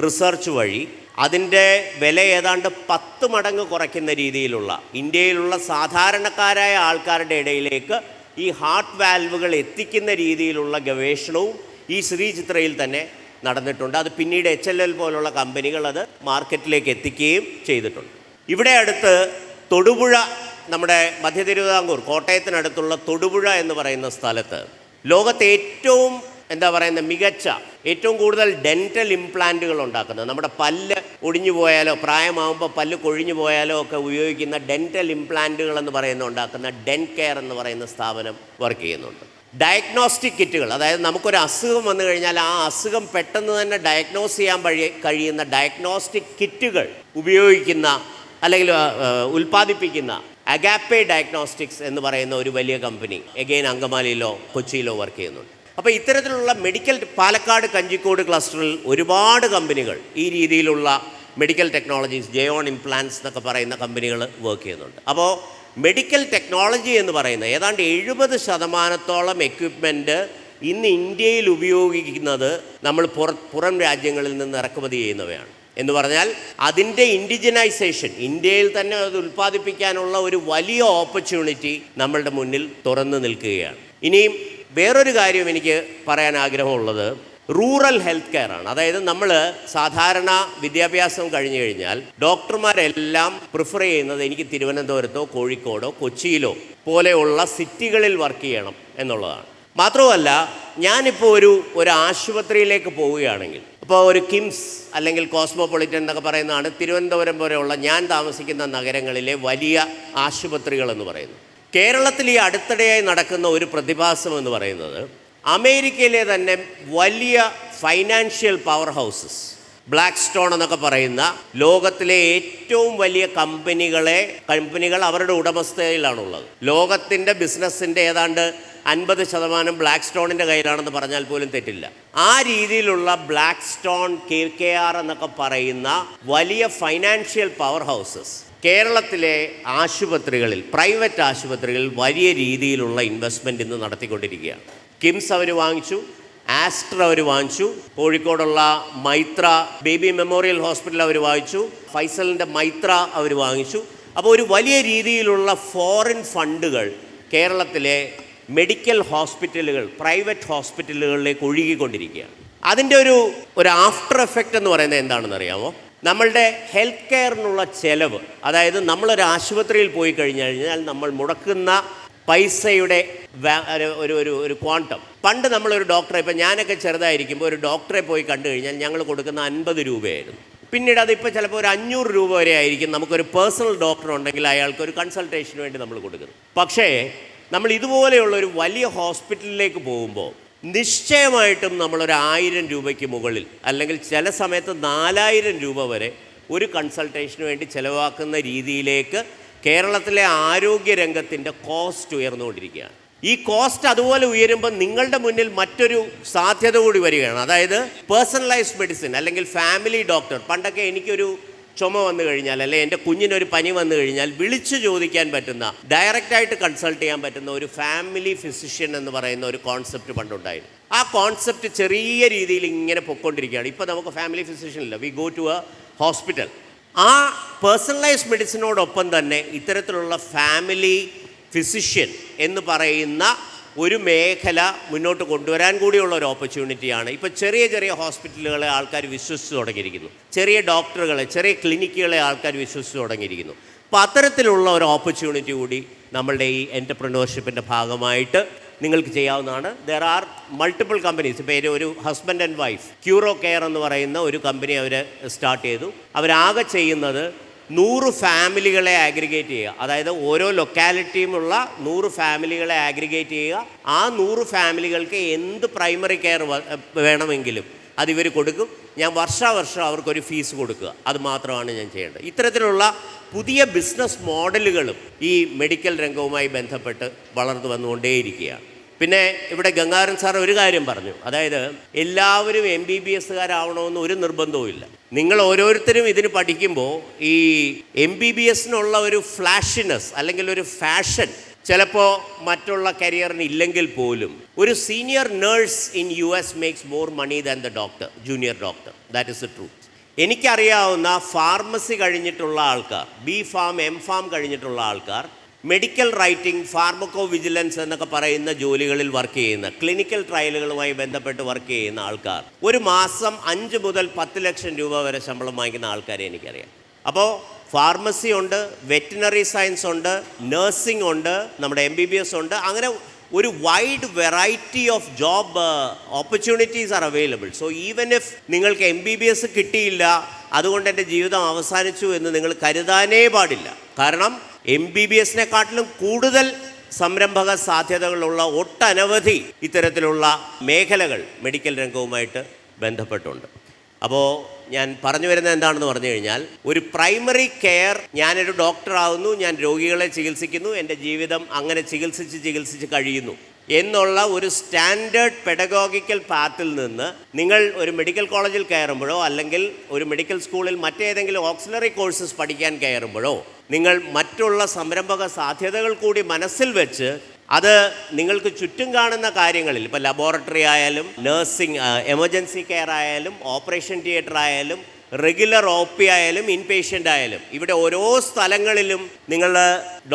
റിസർച്ച് വഴി അതിൻ്റെ വില ഏതാണ്ട് 10 മടങ്ങ് കുറയ്ക്കുന്ന രീതിയിലുള്ള ഇന്ത്യയിലുള്ള സാധാരണക്കാരായ ആൾക്കാരുടെ ഇടയിലേക്ക് ഈ ഹാർട്ട് വാൽവുകൾ എത്തിക്കുന്ന രീതിയിലുള്ള ഗവേഷണവും ഈ ശ്രീ ചിത്രയിൽ തന്നെ നടന്നിട്ടുണ്ട്. അത് പിന്നീട് HLL പോലുള്ള കമ്പനികൾ അത് മാർക്കറ്റിലേക്ക് എത്തിക്കുകയും ചെയ്തിട്ടുണ്ട്. ഇവിടെ അടുത്ത് തൊടുപുഴ, നമ്മുടെ മധ്യ തിരുവിതാംകൂർ കോട്ടയത്തിനടുത്തുള്ള തൊടുപുഴ എന്ന് പറയുന്ന സ്ഥലത്ത് ലോകത്തെ ഏറ്റവും മികച്ച, ഏറ്റവും കൂടുതൽ ഡെൻറ്റൽ ഇംപ്ലാന്റുകൾ ഉണ്ടാക്കുന്നത്, നമ്മുടെ പല്ല് ഒടിഞ്ഞു പോയാലോ പ്രായമാകുമ്പോൾ പല്ല് കൊഴിഞ്ഞു പോയാലോ ഒക്കെ ഉപയോഗിക്കുന്ന ഡെൻറ്റൽ ഇംപ്ലാന്റുകൾ എന്ന് പറയുന്ന ഉണ്ടാക്കുന്ന ഡെൻകെയർ എന്ന് പറയുന്ന സ്ഥാപനം വർക്ക് ചെയ്യുന്നുണ്ട്. ഡയഗ്നോസ്റ്റിക് കിറ്റുകൾ, അതായത് നമുക്കൊരു അസുഖം വന്നു കഴിഞ്ഞാൽ ആ അസുഖം പെട്ടെന്ന് തന്നെ ഡയഗ്നോസ് ചെയ്യാൻ കഴിയുന്ന ഡയഗ്നോസ്റ്റിക് കിറ്റുകൾ ഉപയോഗിക്കുന്ന അല്ലെങ്കിൽ ഉൽപ്പാദിപ്പിക്കുന്ന അഗാപ്പെ ഡയഗ്നോസ്റ്റിക്സ് എന്ന് പറയുന്ന ഒരു വലിയ കമ്പനി എഗെയിൻ അങ്കമാലിയിലോ കൊച്ചിയിലോ വർക്ക് ചെയ്യുന്നുണ്ട്. അപ്പോൾ ഇത്തരത്തിലുള്ള മെഡിക്കൽ, പാലക്കാട് കഞ്ചിക്കോട് ക്ലസ്റ്ററിൽ ഒരുപാട് കമ്പനികൾ ഈ രീതിയിലുള്ള മെഡിക്കൽ ടെക്നോളജീസ്, ജയോൺ ഇംപ്ലാന്റ്സ് എന്നൊക്കെ പറയുന്ന കമ്പനികൾ വർക്ക് ചെയ്യുന്നുണ്ട്. അപ്പോൾ മെഡിക്കൽ ടെക്നോളജി എന്ന് പറയുന്ന ഏതാണ്ട് 70% എക്വിപ്മെൻറ്റ് ഇന്ന് ഇന്ത്യയിൽ ഉപയോഗിക്കുന്നത് നമ്മൾ പുറം രാജ്യങ്ങളിൽ നിന്ന് ഇറക്കുമതി ചെയ്യുന്നവയാണ്. എന്ന് പറഞ്ഞാൽ അതിൻ്റെ ഇൻഡിജിനൈസേഷൻ, ഇന്ത്യയിൽ തന്നെ അത് ഉൽപ്പാദിപ്പിക്കാനുള്ള ഒരു വലിയ ഓപ്പർച്യൂണിറ്റി നമ്മളുടെ മുന്നിൽ തുറന്നു നിൽക്കുകയാണ്. ഇനിയും വേറൊരു കാര്യം എനിക്ക് പറയാൻ ആഗ്രഹമുള്ളത് റൂറൽ ഹെൽത്ത് കെയർ ആണ്. അതായത് നമ്മൾ സാധാരണ വിദ്യാഭ്യാസം കഴിഞ്ഞു കഴിഞ്ഞാൽ ഡോക്ടർമാരെല്ലാം പ്രിഫർ ചെയ്യുന്നത് എനിക്ക് തിരുവനന്തപുരത്തോ കോഴിക്കോടോ കൊച്ചിയിലോ പോലെയുള്ള സിറ്റികളിൽ വർക്ക് ചെയ്യണം എന്നുള്ളതാണ്. മാത്രമല്ല, ഞാനിപ്പോൾ ഒരു ആശുപത്രിയിലേക്ക് പോവുകയാണെങ്കിൽ, ഇപ്പോൾ ഒരു കിംസ് അല്ലെങ്കിൽ കോസ്മോപൊളിറ്റൻ എന്നൊക്കെ പറയുന്നതാണ് തിരുവനന്തപുരം പോലെയുള്ള ഞാൻ താമസിക്കുന്ന നഗരങ്ങളിലെ വലിയ ആശുപത്രികൾ എന്ന് പറയുന്നത്. കേരളത്തിൽ ഈ അടുത്തിടെയായി നടക്കുന്ന ഒരു പ്രതിഭാസം എന്ന് പറയുന്നത് അമേരിക്കയിലെ തന്നെ വലിയ financial power houses, black stone എന്നൊക്കെ പറയുന്ന ലോകത്തിലെ ഏറ്റവും വലിയ കമ്പനികൾ അവരുടെ ഉടമസ്ഥതയിലാണുള്ളത്. ലോകത്തിൻ്റെ ബിസിനസ്സിൻ്റെ ഏതാണ്ട് 50% ബ്ലാക്ക് സ്റ്റോണിൻ്റെ കയ്യിലാണെന്ന് പറഞ്ഞാൽ പോലും തെറ്റില്ല. ആ രീതിയിലുള്ള ബ്ലാക്ക് സ്റ്റോൺ, KKR എന്നൊക്കെ പറയുന്ന വലിയ ഫൈനാൻഷ്യൽ പവർ ഹൗസസ് കേരളത്തിലെ ആശുപത്രികളിൽ, പ്രൈവറ്റ് ആശുപത്രികളിൽ വലിയ രീതിയിലുള്ള ഇൻവെസ്റ്റ്മെൻറ്റ് ഇന്ന് നടത്തിക്കൊണ്ടിരിക്കുകയാണ്. കിംസ് അവർ വാങ്ങിച്ചു, ആസ്ട്ര അവർ വാങ്ങിച്ചു, കോഴിക്കോടുള്ള മൈത്ര ബേബി മെമ്മോറിയൽ ഹോസ്പിറ്റൽ അവർ വാങ്ങിച്ചു, ഫൈസലിൻ്റെ മൈത്ര അവർ വാങ്ങിച്ചു. അപ്പോൾ ഒരു വലിയ രീതിയിലുള്ള ഫോറിൻ ഫണ്ടുകൾ കേരളത്തിലെ മെഡിക്കൽ ഹോസ്പിറ്റലുകൾ, പ്രൈവറ്റ് ഹോസ്പിറ്റലുകളിലേക്ക് ഒഴുകിക്കൊണ്ടിരിക്കുകയാണ്. അതിൻ്റെ ഒരു ആഫ്റ്റർ എഫക്റ്റ് എന്ന് പറയുന്നത് എന്താണെന്ന് അറിയാമോ? നമ്മളുടെ ഹെൽത്ത് കെയറിനുള്ള ചെലവ്, അതായത് നമ്മളൊരു ആശുപത്രിയിൽ പോയി കഴിഞ്ഞാൽ നമ്മൾ മുടക്കുന്ന പൈസയുടെ ഒരു ക്വാണ്ടം. പണ്ട് നമ്മളൊരു ഡോക്ടറെ, ഇപ്പം ഞാനൊക്കെ ചെറുതായിരിക്കുമ്പോൾ ഒരു ഡോക്ടറെ പോയി കണ്ടു കഴിഞ്ഞാൽ ഞങ്ങൾ കൊടുക്കുന്ന 50 രൂപയായിരുന്നു. പിന്നീട് അതിപ്പോൾ ചിലപ്പോൾ ഒരു 500 രൂപ വരെ ആയിരിക്കും നമുക്കൊരു പേഴ്സണൽ ഡോക്ടർ ഉണ്ടെങ്കിൽ അയാൾക്ക് ഒരു കൺസൾട്ടേഷന് വേണ്ടി നമ്മൾ കൊടുക്കുന്നത്. പക്ഷേ നമ്മൾ ഇതുപോലെയുള്ള ഒരു വലിയ ഹോസ്പിറ്റലിലേക്ക് പോകുമ്പോൾ നിശ്ചയമായിട്ടും നമ്മളൊരു 1000 രൂപയ്ക്ക് മുകളിൽ, അല്ലെങ്കിൽ ചില സമയത്ത് 4000 രൂപ വരെ ഒരു കൺസൾട്ടേഷന് വേണ്ടി ചിലവാക്കുന്ന രീതിയിലേക്ക് കേരളത്തിലെ ആരോഗ്യരംഗത്തിൻ്റെ കോസ്റ്റ് ഉയർന്നുകൊണ്ടിരിക്കുകയാണ്. ഈ കോസ്റ്റ് അതുപോലെ ഉയരുമ്പോൾ നിങ്ങളുടെ മുന്നിൽ മറ്റൊരു സാധ്യത കൂടി വരികയാണ്. അതായത് പേഴ്സണലൈസ്ഡ് മെഡിസിൻ അല്ലെങ്കിൽ ഫാമിലി ഡോക്ടർ. പണ്ടൊക്കെ എനിക്കൊരു ചുമ വന്നു കഴിഞ്ഞാൽ, അല്ലെങ്കിൽ എൻ്റെ കുഞ്ഞിനൊരു പനി വന്നു കഴിഞ്ഞാൽ വിളിച്ചു ചോദിക്കാൻ പറ്റുന്ന, ഡയറക്റ്റായിട്ട് കൺസൾട്ട് ചെയ്യാൻ പറ്റുന്ന ഒരു ഫാമിലി ഫിസിഷ്യൻ എന്ന് പറയുന്ന ഒരു കോൺസെപ്റ്റ് പണ്ടുണ്ടായിരുന്നു. ആ കോൺസെപ്റ്റ് ചെറിയ രീതിയിൽ ഇങ്ങനെ പൊയ്ക്കൊണ്ടിരിക്കുകയാണ്. ഇപ്പോൾ നമുക്ക് ഫാമിലി ഫിസിഷ്യൻ ഇല്ല, we go to a hospital. ആ പേഴ്സണലൈസ്ഡ് മെഡിസിനോടൊപ്പം തന്നെ ഇത്തരത്തിലുള്ള ഫാമിലി ഫിസിഷ്യൻ എന്ന് പറയുന്ന ഒരു മേഖല മുന്നോട്ട് കൊണ്ടുവരാൻ കൂടിയുള്ള ഒരു ഓപ്പർച്യൂണിറ്റിയാണ്. ഇപ്പോൾ ചെറിയ ചെറിയ ഹോസ്പിറ്റലുകളെ ആൾക്കാർ വിശ്വസിച്ച് തുടങ്ങിയിരിക്കുന്നു, ചെറിയ ഡോക്ടറുകളെ, ചെറിയ ക്ലിനിക്കുകളെ ആൾക്കാർ വിശ്വസിച്ച് തുടങ്ങിയിരിക്കുന്നു. അപ്പോൾ അത്തരത്തിലുള്ള ഒരു ഓപ്പർച്യൂണിറ്റി കൂടി നമ്മളുടെ ഈ എൻ്റർപ്രനോർഷിപ്പിൻ്റെ ഭാഗമായിട്ട് നിങ്ങൾക്ക് ചെയ്യാവുന്നതാണ്. There are multiple companies. ഇപ്പോൾ ഒരു ഹസ്ബൻഡ് ആൻഡ് വൈഫ് ക്യൂറോ കെയർ എന്ന് പറയുന്ന ഒരു കമ്പനി അവർ സ്റ്റാർട്ട് ചെയ്തു. അവരാകെ ചെയ്യുന്നത് 100 ഫാമിലികളെ ആഗ്രിഗേറ്റ് ചെയ്യുക. അതായത് ഓരോ ലൊക്കാലിറ്റിയുമുള്ള 100 ഫാമിലികളെ ആഗ്രിഗേറ്റ് ചെയ്യുക. ആ 100 ഫാമിലികൾക്ക് എന്ത് പ്രൈമറി കെയർ വേണമെങ്കിലും അതിവർ കൊടുക്കും. ഞാൻ വർഷാവർഷം അവർക്കൊരു ഫീസ് കൊടുക്കുക. അത് മാത്രമാണ് ഞാൻ ചെയ്യേണ്ടത്. ഇത്തരത്തിലുള്ള പുതിയ ബിസിനസ് മോഡലുകളും ഈ മെഡിക്കൽ രംഗവുമായി ബന്ധപ്പെട്ട് വളർന്നു വന്നുകൊണ്ടേയിരിക്കുകയാണ്. പിന്നെ ഇവിടെ ഗംഗാധരൻ സാർ ഒരു കാര്യം പറഞ്ഞു, അതായത് എല്ലാവരും MBBSകാരാവണമെന്ന് ഒരു നിർബന്ധവും ഇല്ല. നിങ്ങൾ ഓരോരുത്തരും ഇതിന് പഠിക്കുമ്പോൾ ഈ MBBS ഒരു ഫ്ലാഷിനെസ് അല്ലെങ്കിൽ ഒരു ഫാഷൻ ചിലപ്പോൾ മറ്റുള്ള കരിയറിന് ഇല്ലെങ്കിൽ പോലും ഒരു senior nurse in US makes more money than the doctor, junior doctor. That is the truth. എനിക്കറിയാവുന്ന ഫാർമസി കഴിഞ്ഞിട്ടുള്ള ആൾക്കാർ, B.Pharm M.Pharm കഴിഞ്ഞിട്ടുള്ള ആൾക്കാർ മെഡിക്കൽ റൈറ്റിംഗ്, ഫാർമക്കോ വിജിലൻസ് എന്നൊക്കെ പറയുന്ന ജോലികളിൽ വർക്ക് ചെയ്യുന്ന, ക്ലിനിക്കൽ ട്രയലുകളുമായി ബന്ധപ്പെട്ട് വർക്ക് ചെയ്യുന്ന ആൾക്കാർ ഒരു മാസം 5 മുതൽ 10 ലക്ഷം രൂപ വരെ ശമ്പളം വാങ്ങിക്കുന്ന ആൾക്കാരെ എനിക്കറിയാം. അപ്പോൾ ഫാർമസി ഉണ്ട്, വെറ്റിനറി സയൻസ് ഉണ്ട്, നഴ്സിംഗ് ഉണ്ട്, നമ്മുടെ MBBS ഉണ്ട്. അങ്ങനെ ഒരു wide variety of job opportunities are available. So even if നിങ്ങൾക്ക് MBBS കിട്ടിയില്ല, അതുകൊണ്ട് എൻ്റെ ജീവിതം അവസാനിച്ചു എന്ന് നിങ്ങൾ കരുതാനേ പാടില്ല. കാരണം MBBSനെക്കാട്ടിലും കൂടുതൽ സംരംഭക സാധ്യതകളുള്ള ഒട്ടനവധി ഇത്തരത്തിലുള്ള മേഖലകൾ മെഡിക്കൽ രംഗവുമായിട്ട് ബന്ധപ്പെട്ടുണ്ട്. അപ്പോൾ ഞാൻ പറഞ്ഞു വരുന്നത് എന്താണെന്ന് പറഞ്ഞു കഴിഞ്ഞാൽ, ഒരു പ്രൈമറി കെയർ, ഞാനൊരു ഡോക്ടറാവുന്നു, ഞാൻ രോഗികളെ ചികിത്സിക്കുന്നു, എൻ്റെ ജീവിതം അങ്ങനെ ചികിത്സിച്ച് കഴിയുന്നു എന്നുള്ള ഒരു സ്റ്റാൻഡേർഡ് പെഡഗോഗിക്കൽ പാത്തിൽ നിന്ന് നിങ്ങൾ ഒരു മെഡിക്കൽ കോളേജിൽ കയറുമ്പോഴോ അല്ലെങ്കിൽ ഒരു മെഡിക്കൽ സ്കൂളിൽ മറ്റേതെങ്കിലും ഓക്സിലറി കോഴ്സസ് പഠിക്കാൻ കയറുമ്പോഴോ നിങ്ങൾ മറ്റുള്ള സംരംഭക സാധ്യതകൾ കൂടി മനസ്സിൽ വെച്ച് അത് നിങ്ങൾക്ക് ചുറ്റും കാണുന്ന കാര്യങ്ങളിൽ, ഇപ്പോൾ ലബോറട്ടറി ആയാലും നഴ്സിംഗ്, എമർജൻസി കെയർ ആയാലും ഓപ്പറേഷൻ തിയേറ്റർ ആയാലും റെഗുലർ OP ആയാലും ഇൻപേഷ്യൻ്റ് ആയാലും, ഇവിടെ ഓരോ സ്ഥലങ്ങളിലും നിങ്ങൾ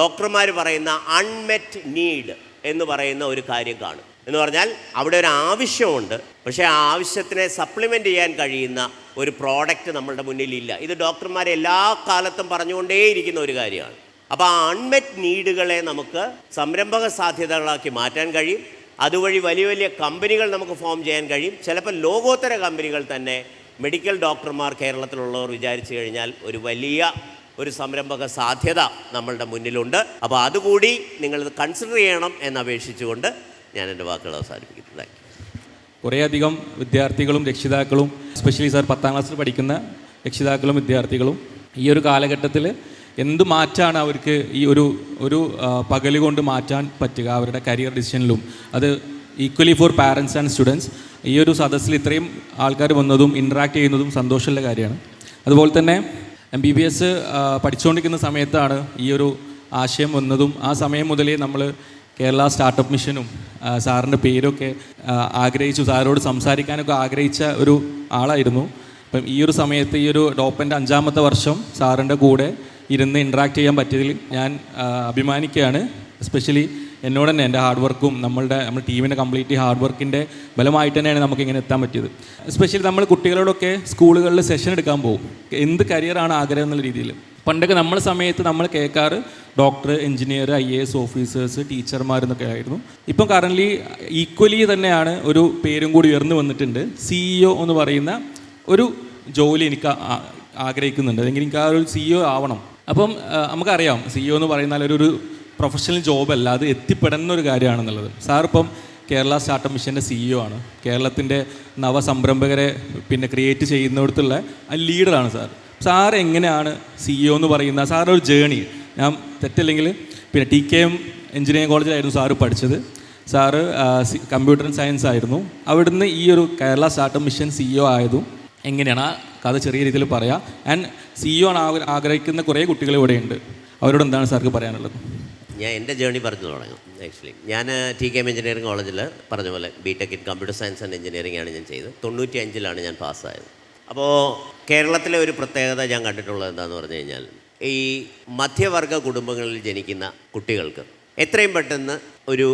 ഡോക്ടർമാർ പറയുന്ന അൺമെറ്റ് നീഡ് എന്ന് പറയുന്ന ഒരു കാര്യം കാണും. എന്ന് പറഞ്ഞാൽ അവിടെ ഒരു ആവശ്യമുണ്ട്, പക്ഷേ ആ ആവശ്യത്തിനെ സപ്ലിമെൻ്റ് ചെയ്യാൻ കഴിയുന്ന ഒരു പ്രോഡക്റ്റ് നമ്മളുടെ മുന്നിലില്ല. ഇത് ഡോക്ടർമാർ എല്ലാ കാലത്തും പറഞ്ഞുകൊണ്ടേയിരിക്കുന്ന ഒരു കാര്യമാണ്. അപ്പോൾ ആ അൺമെറ്റ് നീഡുകളെ നമുക്ക് സംരംഭക സാധ്യതകളാക്കി മാറ്റാൻ കഴിയും. അതുവഴി വലിയ വലിയ കമ്പനികൾ നമുക്ക് ഫോം ചെയ്യാൻ കഴിയും. ചിലപ്പോൾ ലോകോത്തര കമ്പനികൾ തന്നെ മെഡിക്കൽ ഡോക്ടർമാർ കേരളത്തിലുള്ളവർ വിചാരിച്ചു കഴിഞ്ഞാൽ ഒരു വലിയ ഒരു സംരംഭക സാധ്യത നമ്മളുടെ മുന്നിലുണ്ട്. അപ്പോൾ അതുകൂടി നിങ്ങൾ കൺസിഡർ ചെയ്യണം എന്നപേക്ഷിച്ചുകൊണ്ട് ഞാൻ എൻ്റെ വാക്കുകൾ അവസാനിപ്പിക്കുന്നു. കുറേയധികം വിദ്യാർത്ഥികളും രക്ഷിതാക്കളും, എസ്പെഷ്യലി സാർ 10ാം ക്ലാസ്സിൽ പഠിക്കുന്ന രക്ഷിതാക്കളും വിദ്യാർത്ഥികളും ഈ ഒരു കാലഘട്ടത്തിൽ എന്ത് മാറ്റാണ് അവർക്ക് ഈ ഒരു പകൽ കൊണ്ട് മാറ്റാൻ പറ്റുക അവരുടെ കരിയർ ഡിസിഷനിലും, അത് equally four parents and students. ഈ ഒരു സദസ്സിൽ ഇത്രയും ആൾക്കാർ വന്നതും ഇൻട്രാക്ട് ചെയ്യുന്നതും സന്തോഷമുള്ള കാര്യമാണ്. അതുപോലെ തന്നെ MBBS പഠിച്ചുകൊണ്ടിരിക്കുന്ന സമയത്താണ് ഈ ഒരു ആശയം വന്നതും ആ സമയം മുതലേ നമ്മൾ കേരള സ്റ്റാർട്ടപ്പ് മിഷനും സാറിൻ്റെ പേരൊക്കെ ആഗ്രഹിച്ചു, സാറോട് സംസാരിക്കാനൊക്കെ ആഗ്രഹിച്ച ഒരു ആളായിരുന്നു. അപ്പം ഈ ഒരു സമയത്ത് ഈ ഒരു ഡോപ്പൻ്റെ 5ാമത്തെ വർഷം സാറിൻ്റെ കൂടെ ഇരുന്ന് ഇൻട്രാക്ട് ചെയ്യാൻ പറ്റിയതിൽ ഞാൻ അഭിമാനിക്കുകയാണ്. എസ്പെഷ്യലി എന്നോട് തന്നെ എൻ്റെ ഹാർഡ് വർക്കും നമ്മുടെ ടീമിൻ്റെ കംപ്ലീറ്റ് ഹാർഡ് വർക്കിൻ്റെ ബലമായിട്ട് തന്നെയാണ് നമുക്കിങ്ങനെ എത്താൻ പറ്റിയത്. എസ്പെഷ്യലി നമ്മൾ കുട്ടികളോടൊക്കെ സ്കൂളുകളിൽ സെഷൻ എടുക്കാൻ പോകും, എന്ത് കരിയറാണ് ആഗ്രഹം എന്നുള്ള രീതിയിൽ. പണ്ടൊക്കെ നമ്മളെ സമയത്ത് നമ്മൾ കേൾക്കാറ് ഡോക്ടർ, എഞ്ചിനീയർ, IAS ഓഫീസേഴ്സ്, ടീച്ചർമാരെന്നൊക്കെ ആയിരുന്നു. ഇപ്പം കറൻ്റ്ലി ഈക്വലി തന്നെയാണ് ഒരു പേരും കൂടി ഉയർന്നു വന്നിട്ടുണ്ട്. CEO എന്ന് പറയുന്ന ഒരു ജോലി എനിക്ക് ആഗ്രഹിക്കുന്നുണ്ട്, അല്ലെങ്കിൽ എനിക്ക് ആ ഒരു CEO ആവണം. അപ്പം നമുക്കറിയാം CEO എന്ന് പറയുന്നാൽ ഒരു പ്രൊഫഷണൽ ജോബല്ല, അത് എത്തിപ്പെടുന്ന ഒരു കാര്യമാണെന്നുള്ളത്. സാറിപ്പം കേരള സ്റ്റാർട്ടപ്പ് മിഷൻ്റെ CEO ആണ്. കേരളത്തിൻ്റെ നവസംരംഭകരെ ക്രിയേറ്റ് ചെയ്യുന്നിടത്തുള്ള ലീഡറാണ് സാർ. സാർ എങ്ങനെയാണ് CEO എന്ന് പറയുന്ന സാറിൻ്റെ ഒരു ജേണി, ഞാൻ തെറ്റല്ലെങ്കിൽ TKM എഞ്ചിനീയറിംഗ് കോളേജിലായിരുന്നു സാറ് പഠിച്ചത്. സാറ് കമ്പ്യൂട്ടർ സയൻസ് ആയിരുന്നു. അവിടുന്ന് ഈ ഒരു കേരള സ്റ്റാർട്ടപ്പ് മിഷൻ CEO ആയതും എങ്ങനെയാണ് ആ കഥ ചെറിയ രീതിയിൽ പറയാം. ആൻഡ് CEO ആണ് ആഗ്രഹിക്കുന്ന കുറേ കുട്ടികൾ ഇവിടെയുണ്ട്, അവരോട് എന്താണ് സാർക്ക് പറയാനുള്ളത്? ഞാൻ എൻ്റെ ജേണി പറഞ്ഞു തുടങ്ങും. ആക്ച്വലി ഞാൻ TKM എഞ്ചിനീയറിംഗ് കോളേജിൽ പറഞ്ഞ പോലെ B.Tech in computer science and engineering ആണ് ഞാൻ ചെയ്തത്. 95-ലാണ് ഞാൻ പാസ്സായത്. അപ്പോൾ കേരളത്തിലെ ഒരു പ്രത്യേകത ഞാൻ കണ്ടിട്ടുള്ളത് എന്താണെന്ന് പറഞ്ഞു കഴിഞ്ഞാൽ, ഈ മധ്യവർഗ കുടുംബങ്ങളിൽ ജനിക്കുന്ന കുട്ടികൾക്ക് എത്രയും പെട്ടെന്ന് ഒരു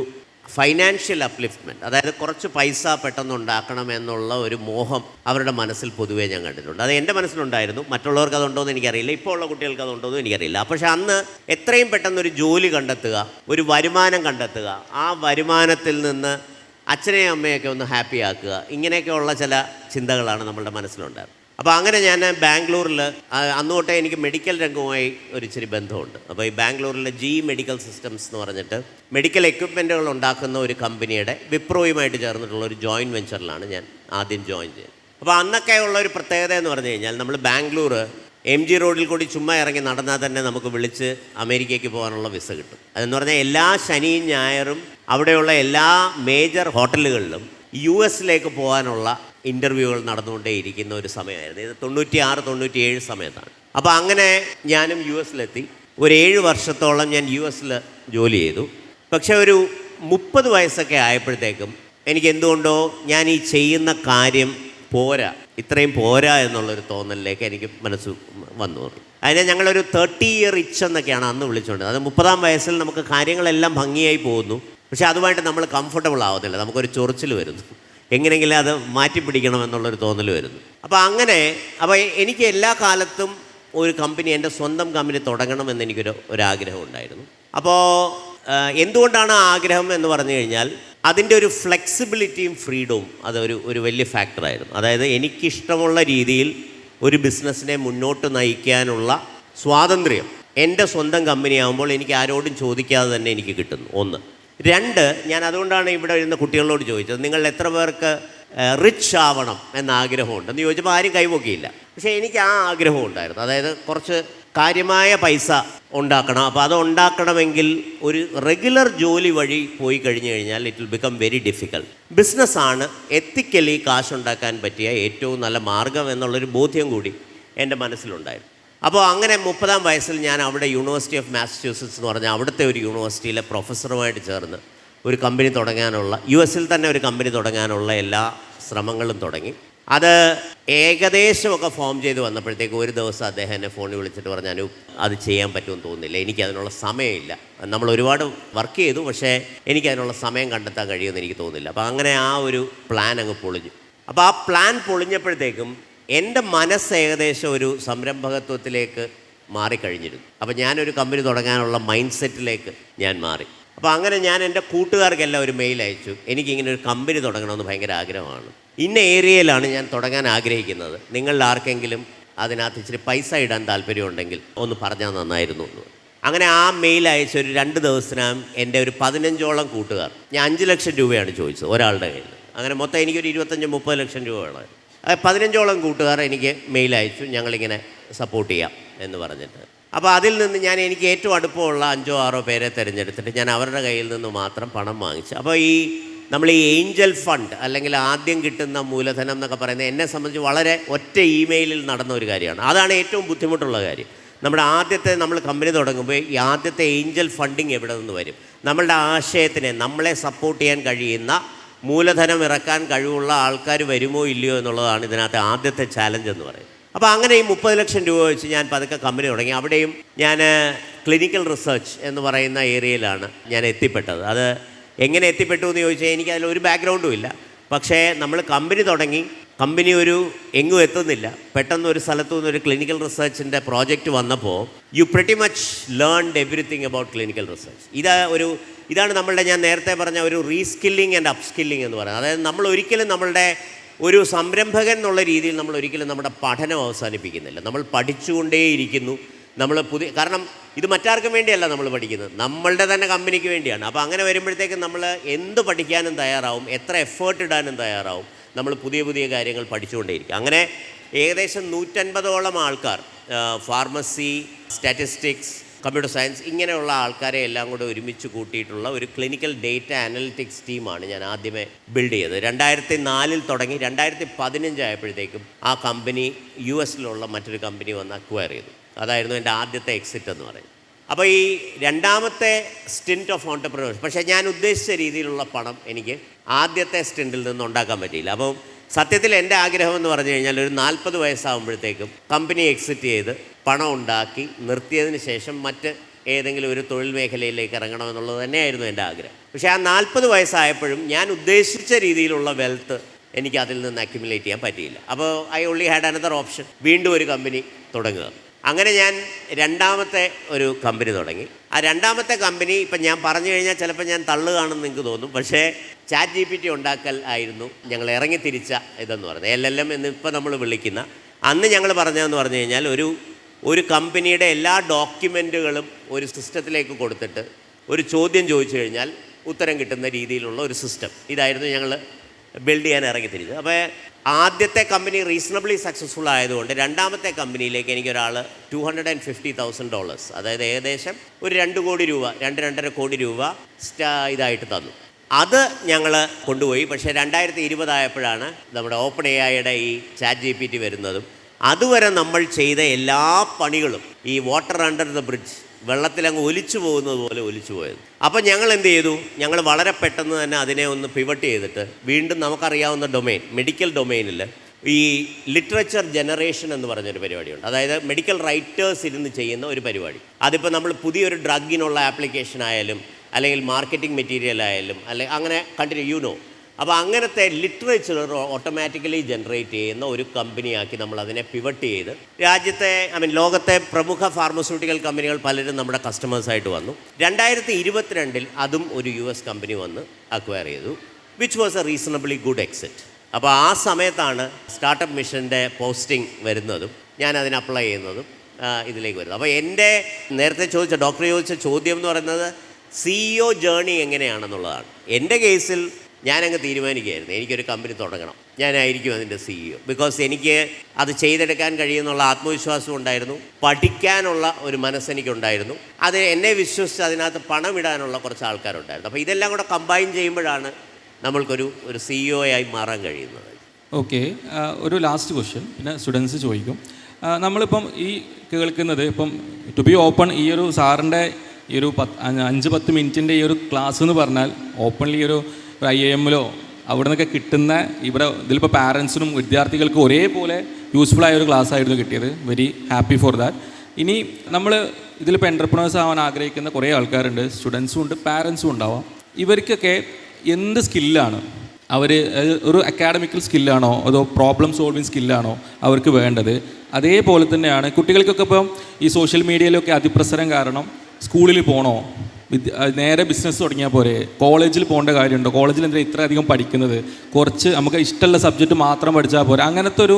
ഫൈനാൻഷ്യൽ അപ്ലിഫ്റ്റ്മെൻറ്റ്, അതായത് കുറച്ച് പൈസ പെട്ടെന്ന് ഉണ്ടാക്കണം എന്നുള്ള ഒരു മോഹം അവരുടെ മനസ്സിൽ പൊതുവേ ഞാൻ കണ്ടിട്ടുണ്ട്. അത് എൻ്റെ മനസ്സിലുണ്ടായിരുന്നു. മറ്റുള്ളവർക്ക് അതുണ്ടോ എന്ന് എനിക്കറിയില്ല, ഇപ്പോൾ ഉള്ള കുട്ടികൾക്ക് അതുണ്ടോ എന്ന് എനിക്കറിയില്ല. പക്ഷേ അന്ന് എത്രയും പെട്ടെന്നൊരു ജോലി കണ്ടെത്തുക, ഒരു വരുമാനം കണ്ടെത്തുക, ആ വരുമാനത്തിൽ നിന്ന് അച്ഛനെയും അമ്മയൊക്കെ ഒന്ന് ഹാപ്പി ആക്കുക, ഇങ്ങനെയൊക്കെയുള്ള ചില ചിന്തകളാണ് നമ്മളുടെ മനസ്സിലുണ്ടായിരുന്നത്. അപ്പോൾ അങ്ങനെ ഞാൻ ബാംഗ്ലൂരിൽ അന്ന് തൊട്ടേ എനിക്ക് മെഡിക്കൽ രംഗവുമായി ഒരു ഇച്ചിരി ബന്ധമുണ്ട്. അപ്പോൾ ഈ ബാംഗ്ലൂരിലെ ജി മെഡിക്കൽ സിസ്റ്റംസ് എന്ന് പറഞ്ഞിട്ട് മെഡിക്കൽ എക്വിപ്മെൻറ്റുകൾ ഉണ്ടാക്കുന്ന ഒരു കമ്പനിയുടെ വിപ്രോയുമായിട്ട് ചേർന്നിട്ടുള്ള ഒരു ജോയിൻറ്റ് വെഞ്ചറിലാണ് ഞാൻ ആദ്യം ജോയിൻ ചെയ്തത്. അപ്പോൾ അന്നൊക്കെ ഉള്ള ഒരു പ്രത്യേകത എന്ന് പറഞ്ഞു കഴിഞ്ഞാൽ, നമ്മൾ ബാംഗ്ലൂർ MG റോഡിൽ കൂടി ചുമ്മാ ഇറങ്ങി നടന്നാൽ തന്നെ നമുക്ക് വിളിച്ച് അമേരിക്കയ്ക്ക് പോകാനുള്ള വിസ കിട്ടും. അതെന്ന് പറഞ്ഞാൽ എല്ലാ ശനിയും ഞായറും അവിടെയുള്ള എല്ലാ മേജർ ഹോട്ടലുകളിലും US പോകാനുള്ള ഇൻ്റർവ്യൂകൾ നടന്നുകൊണ്ടേയിരിക്കുന്ന ഒരു സമയമായിരുന്നു. ഇത് 96-97 സമയത്താണ്. അപ്പോൾ അങ്ങനെ ഞാനും US ഒരു 7 വർഷത്തോളം ഞാൻ US ജോലി ചെയ്തു. പക്ഷേ ഒരു 30 വയസ്സൊക്കെ ആയപ്പോഴത്തേക്കും എനിക്ക് എന്തുകൊണ്ടോ ഞാൻ ഈ ചെയ്യുന്ന കാര്യം പോരാ, ഇത്രയും പോരാ എന്നുള്ളൊരു തോന്നലിലേക്ക് എനിക്ക് മനസ്സ് വന്നു. അതിനെ ഞങ്ങളൊരു 30 ഇയർ ഇച്ച് എന്നൊക്കെയാണ് അന്ന് വിളിച്ചുകൊണ്ട്. അത് 30-ാം വയസ്സിൽ നമുക്ക് കാര്യങ്ങളെല്ലാം ഭംഗിയായി പോകുന്നു, പക്ഷേ അതുമായിട്ട് നമ്മൾ കംഫർട്ടബിൾ ആവുന്നില്ല, നമുക്കൊരു ചൊറിച്ചിൽ വരുന്നു, എങ്ങനെയെങ്കിലും അത് മാറ്റിപ്പിടിക്കണം എന്നുള്ളൊരു തോന്നൽ വരുന്നു. അപ്പോൾ എനിക്ക് എല്ലാ കാലത്തും ഒരു കമ്പനി, എൻ്റെ സ്വന്തം കമ്പനി തുടങ്ങണമെന്ന് ഒരാഗ്രഹം ഉണ്ടായിരുന്നു. അപ്പോൾ എന്തുകൊണ്ടാണ് ആ ആഗ്രഹം എന്ന് പറഞ്ഞു കഴിഞ്ഞാൽ, അതിൻ്റെ ഒരു ഫ്ലെക്സിബിലിറ്റിയും ഫ്രീഡവും അതൊരു വലിയ ഫാക്ടറായിരുന്നു. അതായത് എനിക്കിഷ്ടമുള്ള രീതിയിൽ ഒരു ബിസിനസ്സിനെ മുന്നോട്ട് നയിക്കാനുള്ള സ്വാതന്ത്ര്യം എൻ്റെ സ്വന്തം കമ്പനി ആകുമ്പോൾ എനിക്ക് ആരോടും ചോദിക്കാതെ തന്നെ എനിക്ക് കിട്ടുന്നു. 1. 2, ഞാൻ അതുകൊണ്ടാണ് ഇവിടെ ഇരുന്ന കുട്ടികളോട് ചോദിച്ചത്, നിങ്ങൾ എത്ര പേർക്ക് റിച്ച് ആവണം എന്ന ആഗ്രഹമുണ്ടെന്ന് ചോദിച്ചപ്പോൾ ആരും കൈപൊക്കിയില്ല. പക്ഷേ എനിക്ക് ആ ആഗ്രഹം ഉണ്ടായിരുന്നു. അതായത് കുറച്ച് കാര്യമായ പൈസ ഉണ്ടാക്കണം. അപ്പോൾ അത് ഉണ്ടാക്കണമെങ്കിൽ ഒരു റെഗുലർ ജോലി വഴി പോയി കഴിഞ്ഞു കഴിഞ്ഞാൽ it will become very difficult. ബിസിനസ്സാണ് എത്തിക്കലി കാശുണ്ടാക്കാൻ പറ്റിയ ഏറ്റവും നല്ല മാർഗം എന്നുള്ളൊരു ബോധ്യം കൂടി എൻ്റെ മനസ്സിലുണ്ടായിരുന്നു. അപ്പോൾ അങ്ങനെ 30-ാം വയസ്സിൽ ഞാൻ അവിടെ യൂണിവേഴ്സിറ്റി ഓഫ് മാസച്യൂസറ്റ്സ് എന്ന് പറഞ്ഞാൽ അവിടുത്തെ ഒരു യൂണിവേഴ്സിറ്റിയിലെ പ്രൊഫസറുമായിട്ട് ചേർന്ന് ഒരു കമ്പനി തുടങ്ങാനുള്ള, US തന്നെ ഒരു കമ്പനി തുടങ്ങാനുള്ള എല്ലാ ശ്രമങ്ങളും തുടങ്ങി. അത് ഏകദേശമൊക്കെ ഫോം ചെയ്ത് വന്നപ്പോഴത്തേക്ക് ഒരു ദിവസം അദ്ദേഹം എന്നെ ഫോണിൽ വിളിച്ചിട്ട് പറഞ്ഞു, അത് ചെയ്യാൻ പറ്റുമെന്ന് തോന്നുന്നില്ല, എനിക്കതിനുള്ള സമയമില്ല, നമ്മൾ ഒരുപാട് വർക്ക് ചെയ്തു, പക്ഷേ എനിക്കതിനുള്ള സമയം കണ്ടെത്താൻ കഴിയുമെന്ന് എനിക്ക് തോന്നുന്നില്ല. അപ്പോൾ അങ്ങനെ ആ ഒരു പ്ലാൻ അങ്ങ് പൊളിഞ്ഞു. അപ്പോൾ ആ പ്ലാൻ പൊളിഞ്ഞപ്പോഴത്തേക്കും എൻ്റെ മനസ്സ് ഏകദേശം ഒരു സംരംഭകത്വത്തിലേക്ക് മാറിക്കഴിഞ്ഞിരുന്നു. അപ്പോൾ ഞാനൊരു കമ്പനി തുടങ്ങാനുള്ള മൈൻഡ് സെറ്റിലേക്ക് ഞാൻ മാറി. അപ്പോൾ അങ്ങനെ ഞാൻ എൻ്റെ കൂട്ടുകാർക്കെല്ലാം ഒരു മെയിൽ അയച്ചു, എനിക്കിങ്ങനെ ഒരു കമ്പനി തുടങ്ങണമെന്ന് ഭയങ്കര ആഗ്രഹമാണ്, ഇന്ന ഏരിയയിലാണ് ഞാൻ തുടങ്ങാൻ ആഗ്രഹിക്കുന്നത്, നിങ്ങളിൽ ആർക്കെങ്കിലും അതിനകത്ത് ഇച്ചിരി പൈസ ഇടാൻ താല്പര്യമുണ്ടെങ്കിൽ ഒന്ന് പറഞ്ഞാൽ നന്നായിരുന്നു എന്ന്. അങ്ങനെ ആ മെയിൽ അയച്ച ഒരു 2 ദിവസത്തിനകം എൻ്റെ ഒരു 15ഓളം കൂട്ടുകാർ, ഞാൻ 5 ലക്ഷം രൂപയാണ് ചോദിച്ചത് ഒരാളുടെ കയ്യിൽ. അങ്ങനെ മൊത്തം എനിക്കൊരു 25-30 ലക്ഷം രൂപ വേണമായിരുന്നു. 15ഓളം കൂട്ടുകാർ എനിക്ക് മെയിൽ അയച്ചു, ഞങ്ങളിങ്ങനെ സപ്പോർട്ട് ചെയ്യാം എന്ന് പറഞ്ഞിട്ട്. അപ്പോൾ അതിൽ നിന്ന് ഞാൻ എനിക്ക് ഏറ്റവും അടുപ്പമുള്ള 5-6 പേരെ തിരഞ്ഞെടുത്തിട്ട് ഞാൻ അവരുടെ കയ്യിൽ നിന്ന് മാത്രം പണം വാങ്ങിച്ചു. അപ്പോൾ നമ്മൾ ഈ ഏഞ്ചൽ ഫണ്ട് അല്ലെങ്കിൽ ആദ്യം കിട്ടുന്ന മൂലധനം എന്നൊക്കെ പറയുന്നത് എന്നെ സംബന്ധിച്ച് വളരെ ഒറ്റ ഇമെയിലിൽ നടന്ന ഒരു കാര്യമാണ്. അതാണ് ഏറ്റവും ബുദ്ധിമുട്ടുള്ള കാര്യം. നമ്മൾ കമ്പനി തുടങ്ങുമ്പോൾ ഈ ആദ്യത്തെ ഏഞ്ചൽ ഫണ്ടിങ് എവിടെ നിന്ന് വരും, നമ്മളുടെ ആശയത്തിനെ നമ്മളെ സപ്പോർട്ട് ചെയ്യാൻ കഴിയുന്ന മൂലധനം ഇറക്കാൻ കഴിവുള്ള ആൾക്കാർ വരുമോ ഇല്ലയോ എന്നുള്ളതാണ് ഇതിനകത്ത് ആദ്യത്തെ ചാലഞ്ച് എന്ന് പറയുന്നത്. അപ്പോൾ അങ്ങനെ ഈ 30 ലക്ഷം രൂപ വെച്ച് ഞാൻ പതുക്കെ കമ്പനി തുടങ്ങി. അവിടെയും ഞാൻ ക്ലിനിക്കൽ റിസർച്ച് എന്ന് പറയുന്ന ഏരിയയിലാണ് ഞാൻ എത്തിപ്പെട്ടത്. അത് എങ്ങനെ എത്തിപ്പെട്ടു എന്ന് ചോദിച്ചാൽ എനിക്ക് അതിലൊരു ബാക്ക്ഗ്രൗണ്ടും ഇല്ല. പക്ഷേ നമ്മൾ കമ്പനി തുടങ്ങി, കമ്പനി എങ്ങും എത്തുന്നില്ല, പെട്ടെന്ന് ഒരു സ്ഥലത്തു നിന്ന് ഒരു ക്ലിനിക്കൽ റിസർച്ചിൻ്റെ പ്രോജക്റ്റ് വന്നപ്പോൾ you pretty much learned everything about clinical research. ഇതാണ് ഞാൻ നേരത്തെ പറഞ്ഞ ഒരു റീസ്കില്ലിങ് ആൻഡ് അപ്സ്കില്ലിങ് എന്ന് പറയുന്നത്. അതായത് നമ്മൾ ഒരിക്കലും നമ്മളുടെ ഒരു സംരംഭകൻ എന്നുള്ള രീതിയിൽ നമ്മൾ ഒരിക്കലും നമ്മുടെ പഠനം അവസാനിപ്പിക്കുന്നില്ല, നമ്മൾ പഠിച്ചുകൊണ്ടേയിരിക്കുന്നു. കാരണം ഇത് മറ്റാർക്കും വേണ്ടിയല്ല നമ്മൾ പഠിക്കുന്നത്, നമ്മളുടെ തന്നെ കമ്പനിക്ക് വേണ്ടിയാണ്. അപ്പോൾ അങ്ങനെ വരുമ്പോഴത്തേക്കും നമ്മൾ എന്ത് പഠിക്കാനും തയ്യാറാവും, എത്ര എഫേർട്ട് ഇടാനും തയ്യാറാവും, നമ്മൾ പുതിയ പുതിയ കാര്യങ്ങൾ പഠിച്ചുകൊണ്ടേയിരിക്കും. അങ്ങനെ ഏകദേശം 150ഓളം ആൾക്കാർ, ഫാർമസി, സ്റ്റാറ്റിസ്റ്റിക്സ്, കമ്പ്യൂട്ടർ സയൻസ്, ഇങ്ങനെയുള്ള ആൾക്കാരെ എല്ലാം കൂടെ ഒരുമിച്ച് കൂട്ടിയിട്ടുള്ള ഒരു ക്ലിനിക്കൽ ഡേറ്റ അനലിറ്റിക്സ് ടീമാണ് ഞാൻ ആദ്യമേ ബിൽഡ് ചെയ്തത്. 2004 തുടങ്ങി 2015 ആയപ്പോഴത്തേക്കും ആ കമ്പനി US മറ്റൊരു കമ്പനി വന്ന് അക്വയർ ചെയ്തു. അതായിരുന്നു എൻ്റെ ആദ്യത്തെ എക്സിറ്റ് എന്ന് പറയുന്നത്. അപ്പോൾ ഈ രണ്ടാമത്തെ സ്റ്റിൻറ്റ് ഓഫ് ഓൺടർപ്രണേഴ്സ്, പക്ഷേ ഞാൻ ഉദ്ദേശിച്ച രീതിയിലുള്ള പണം എനിക്ക് ആദ്യത്തെ സ്റ്റിൻറ്റിൽ നിന്ന് ഉണ്ടാക്കാൻ പറ്റിയില്ല. അപ്പോൾ സത്യത്തിൽ എൻ്റെ ആഗ്രഹം എന്ന് പറഞ്ഞു കഴിഞ്ഞാൽ ഒരു 40 വയസ്സാകുമ്പോഴത്തേക്കും കമ്പനി എക്സിറ്റ് ചെയ്ത് പണം ഉണ്ടാക്കി നിർത്തിയതിന് ശേഷം മറ്റ് ഏതെങ്കിലും ഒരു തൊഴിൽ മേഖലയിലേക്ക് ഇറങ്ങണമെന്നുള്ളത് തന്നെയായിരുന്നു എൻ്റെ ആഗ്രഹം. പക്ഷേ ആ 40 വയസ്സായപ്പോഴും ഞാൻ ഉദ്ദേശിച്ച രീതിയിലുള്ള വെൽത്ത് എനിക്ക് അതിൽ നിന്ന് അക്യുമുലേറ്റ് ചെയ്യാൻ പറ്റിയില്ല. അപ്പോൾ I only had another option, വീണ്ടും ഒരു കമ്പനി തുടങ്ങുക. അങ്ങനെ ഞാൻ രണ്ടാമത്തെ ഒരു കമ്പനി തുടങ്ങി. ആ രണ്ടാമത്തെ കമ്പനി ഇപ്പം ഞാൻ പറഞ്ഞു കഴിഞ്ഞാൽ ചിലപ്പോൾ ഞാൻ തള്ളുകയാണെന്ന് നിങ്ങൾക്ക് തോന്നും, പക്ഷേ ChatGPT ഉണ്ടാക്കൽ ആയിരുന്നു ഞങ്ങൾ ഇറങ്ങിത്തിരിച്ച ഇതെന്ന് പറയുന്നത്. LLM എന്ന് ഇപ്പോൾ നമ്മൾ വിളിക്കുന്ന. അന്ന് ഞങ്ങൾ പറഞ്ഞതെന്ന് പറഞ്ഞു കഴിഞ്ഞാൽ ഒരു കമ്പനിയുടെ എല്ലാ ഡോക്യുമെൻറ്റുകളും ഒരു സിസ്റ്റത്തിലേക്ക് കൊടുത്തിട്ട് ഒരു ചോദ്യം ചോദിച്ചു കഴിഞ്ഞാൽ ഉത്തരം കിട്ടുന്ന രീതിയിലുള്ള ഒരു സിസ്റ്റം. ഇതായിരുന്നു ഞങ്ങൾ ബിൽഡ് ചെയ്യാൻ ഇറങ്ങിത്തിരിച്ചത്. അപ്പോൾ ആദ്യത്തെ കമ്പനി റീസണബിളി സക്സസ്ഫുൾ ആയതുകൊണ്ട് രണ്ടാമത്തെ കമ്പനിയിലേക്ക് എനിക്കൊരാൾ $250,000, അതായത് ഏകദേശം ഒരു 2 കോടി രൂപ, 2-2.5 കോടി രൂപ ഇതായിട്ട് തന്നു. അത് ഞങ്ങൾ കൊണ്ടുപോയി. പക്ഷേ 2020 ആയപ്പോഴാണ് നമ്മുടെ ഓപ്പൺ AIയുടെ ഈ ChatGPT വരുന്നതും അതുവരെ നമ്മൾ ചെയ്ത എല്ലാ പണികളും ഈ വാട്ടർ അണ്ടർ ദ ബ്രിഡ്ജ്, വെള്ളത്തിലങ്ങ് ഒലിച്ചു പോകുന്നത് പോലെ ഒലിച്ചു പോയത്. അപ്പോൾ ഞങ്ങൾ എന്ത് ചെയ്തു? ഞങ്ങൾ വളരെ പെട്ടെന്ന് തന്നെ അതിനെ ഒന്ന് പിവട്ട് ചെയ്തിട്ട് വീണ്ടും നമുക്കറിയാവുന്ന ഡൊമെയിൻ, മെഡിക്കൽ ഡൊമെയിനിൽ ഈ ലിറ്ററേച്ചർ ജനറേഷൻ എന്ന് പറഞ്ഞൊരു പരിപാടിയുണ്ട്. അതായത് മെഡിക്കൽ റൈറ്റേഴ്സ് ഇരുന്ന് ചെയ്യുന്ന ഒരു പരിപാടി. അതിപ്പോൾ നമ്മൾ പുതിയൊരു ഡ്രഗിനുള്ള ആപ്ലിക്കേഷൻ ആയാലും അല്ലെങ്കിൽ മാർക്കറ്റിംഗ് മെറ്റീരിയൽ ആയാലും അല്ലെങ്കിൽ അങ്ങനെ കണ്ടിന്യൂ അപ്പോൾ അങ്ങനത്തെ ലിറ്ററേച്ചർ ഓട്ടോമാറ്റിക്കലി ജനറേറ്റ് ചെയ്യുന്ന ഒരു കമ്പനിയാക്കി നമ്മൾ അതിനെ പിവട്ട് ചെയ്ത് രാജ്യത്തെ ലോകത്തെ പ്രമുഖ ഫാർമസ്യൂട്ടിക്കൽ കമ്പനികൾ പലരും നമ്മുടെ കസ്റ്റമേഴ്സായിട്ട് വന്നു. 2022 അതും ഒരു US കമ്പനി വന്ന് അക്വയർ ചെയ്തു, which was A reasonably good exit. അപ്പോൾ ആ സമയത്താണ് സ്റ്റാർട്ടപ്പ് മിഷൻ്റെ പോസ്റ്റിംഗ് വരുന്നതും ഞാൻ അതിന് അപ്ലൈ ചെയ്യുന്നതും ഇതിലേക്ക് വരുന്നത്. അപ്പോൾ എൻ്റെ നേരത്തെ ഡോക്ടർ ചോദിച്ച ചോദ്യം എന്ന് പറയുന്നത് CEO ജേർണി എങ്ങനെയാണെന്നുള്ളതാണ്. എൻ്റെ കേസിൽ ഞാനങ്ങ് തീരുമാനിക്കുകയായിരുന്നു, എനിക്കൊരു കമ്പനി തുടങ്ങണം, ഞാനായിരിക്കും അതിൻ്റെ CEO. ബിക്കോസ് എനിക്ക് അത് ചെയ്തെടുക്കാൻ കഴിയുമെന്നുള്ള ആത്മവിശ്വാസം ഉണ്ടായിരുന്നു, പഠിക്കാനുള്ള ഒരു മനസ്സെനിക്കുണ്ടായിരുന്നു, അത് എന്നെ വിശ്വസിച്ച് അതിനകത്ത് പണമിടാനുള്ള കുറച്ച് ആൾക്കാരുണ്ടായിരുന്നു. അപ്പോൾ ഇതെല്ലാം കൂടെ കമ്പൈൻ ചെയ്യുമ്പോഴാണ് നമ്മൾക്കൊരു CEO ആയി മാറാൻ കഴിയുന്നത്. ഓക്കെ, ഒരു ലാസ്റ്റ് ക്വസ്റ്റ്യൻ പിന്നെ സ്റ്റുഡൻസ് ചോദിക്കും. നമ്മളിപ്പം ഈ കേൾക്കുന്നത് ഇപ്പം ടു ബി ഓപ്പൺ, ഈ ഒരു സാറിൻ്റെ ഈ ഒരു 5-10 മിനിറ്റിൻ്റെ ഈ ഒരു ക്ലാസ് എന്ന് പറഞ്ഞാൽ ഓപ്പൺലി ഒരു IIM-ലോ അവിടെ നിന്നൊക്കെ കിട്ടുന്ന ഇവിടെ ഇതിലിപ്പോൾ പാരൻസിനും വിദ്യാർത്ഥികൾക്കും ഒരേപോലെ യൂസ്ഫുൾ ആയ ഒരു ക്ലാസ് ആയിരുന്നു കിട്ടിയത്. Very happy for that. ഇനി നമ്മൾ ഇതിലിപ്പോൾ എൻ്റർപ്രണേഴ്സ് ആവാൻ ആഗ്രഹിക്കുന്ന കുറേ ആൾക്കാരുണ്ട്, സ്റ്റുഡൻസും ഉണ്ട്, പാരൻസും ഉണ്ടാവാം. ഇവർക്കൊക്കെ എന്ത് സ്കില്ലാണ് അവർ, ഒരു അക്കാഡമിക്കൽ സ്കില്ലാണോ അതോ പ്രോബ്ലം സോൾവിങ് സ്കില്ലാണോ അവർക്ക് വേണ്ടത്? അതേപോലെ തന്നെയാണ് കുട്ടികൾക്കൊക്കെ ഇപ്പം ഈ സോഷ്യൽ മീഡിയയിലൊക്കെ അതിപ്രസരം കാരണം സ്കൂളിൽ പോകണോ, നേരെ ബിസിനസ് തുടങ്ങിയാൽ പോരെ, കോളേജിൽ പോകേണ്ട കാര്യമുണ്ടോ, കോളേജിൽ എന്തിനാണ് ഇത്ര അധികം പഠിക്കുന്നത്, കുറച്ച് നമുക്ക് ഇഷ്ടമുള്ള സബ്ജക്റ്റ് മാത്രം പഠിച്ചാൽ പോരെ, അങ്ങനത്തെ ഒരു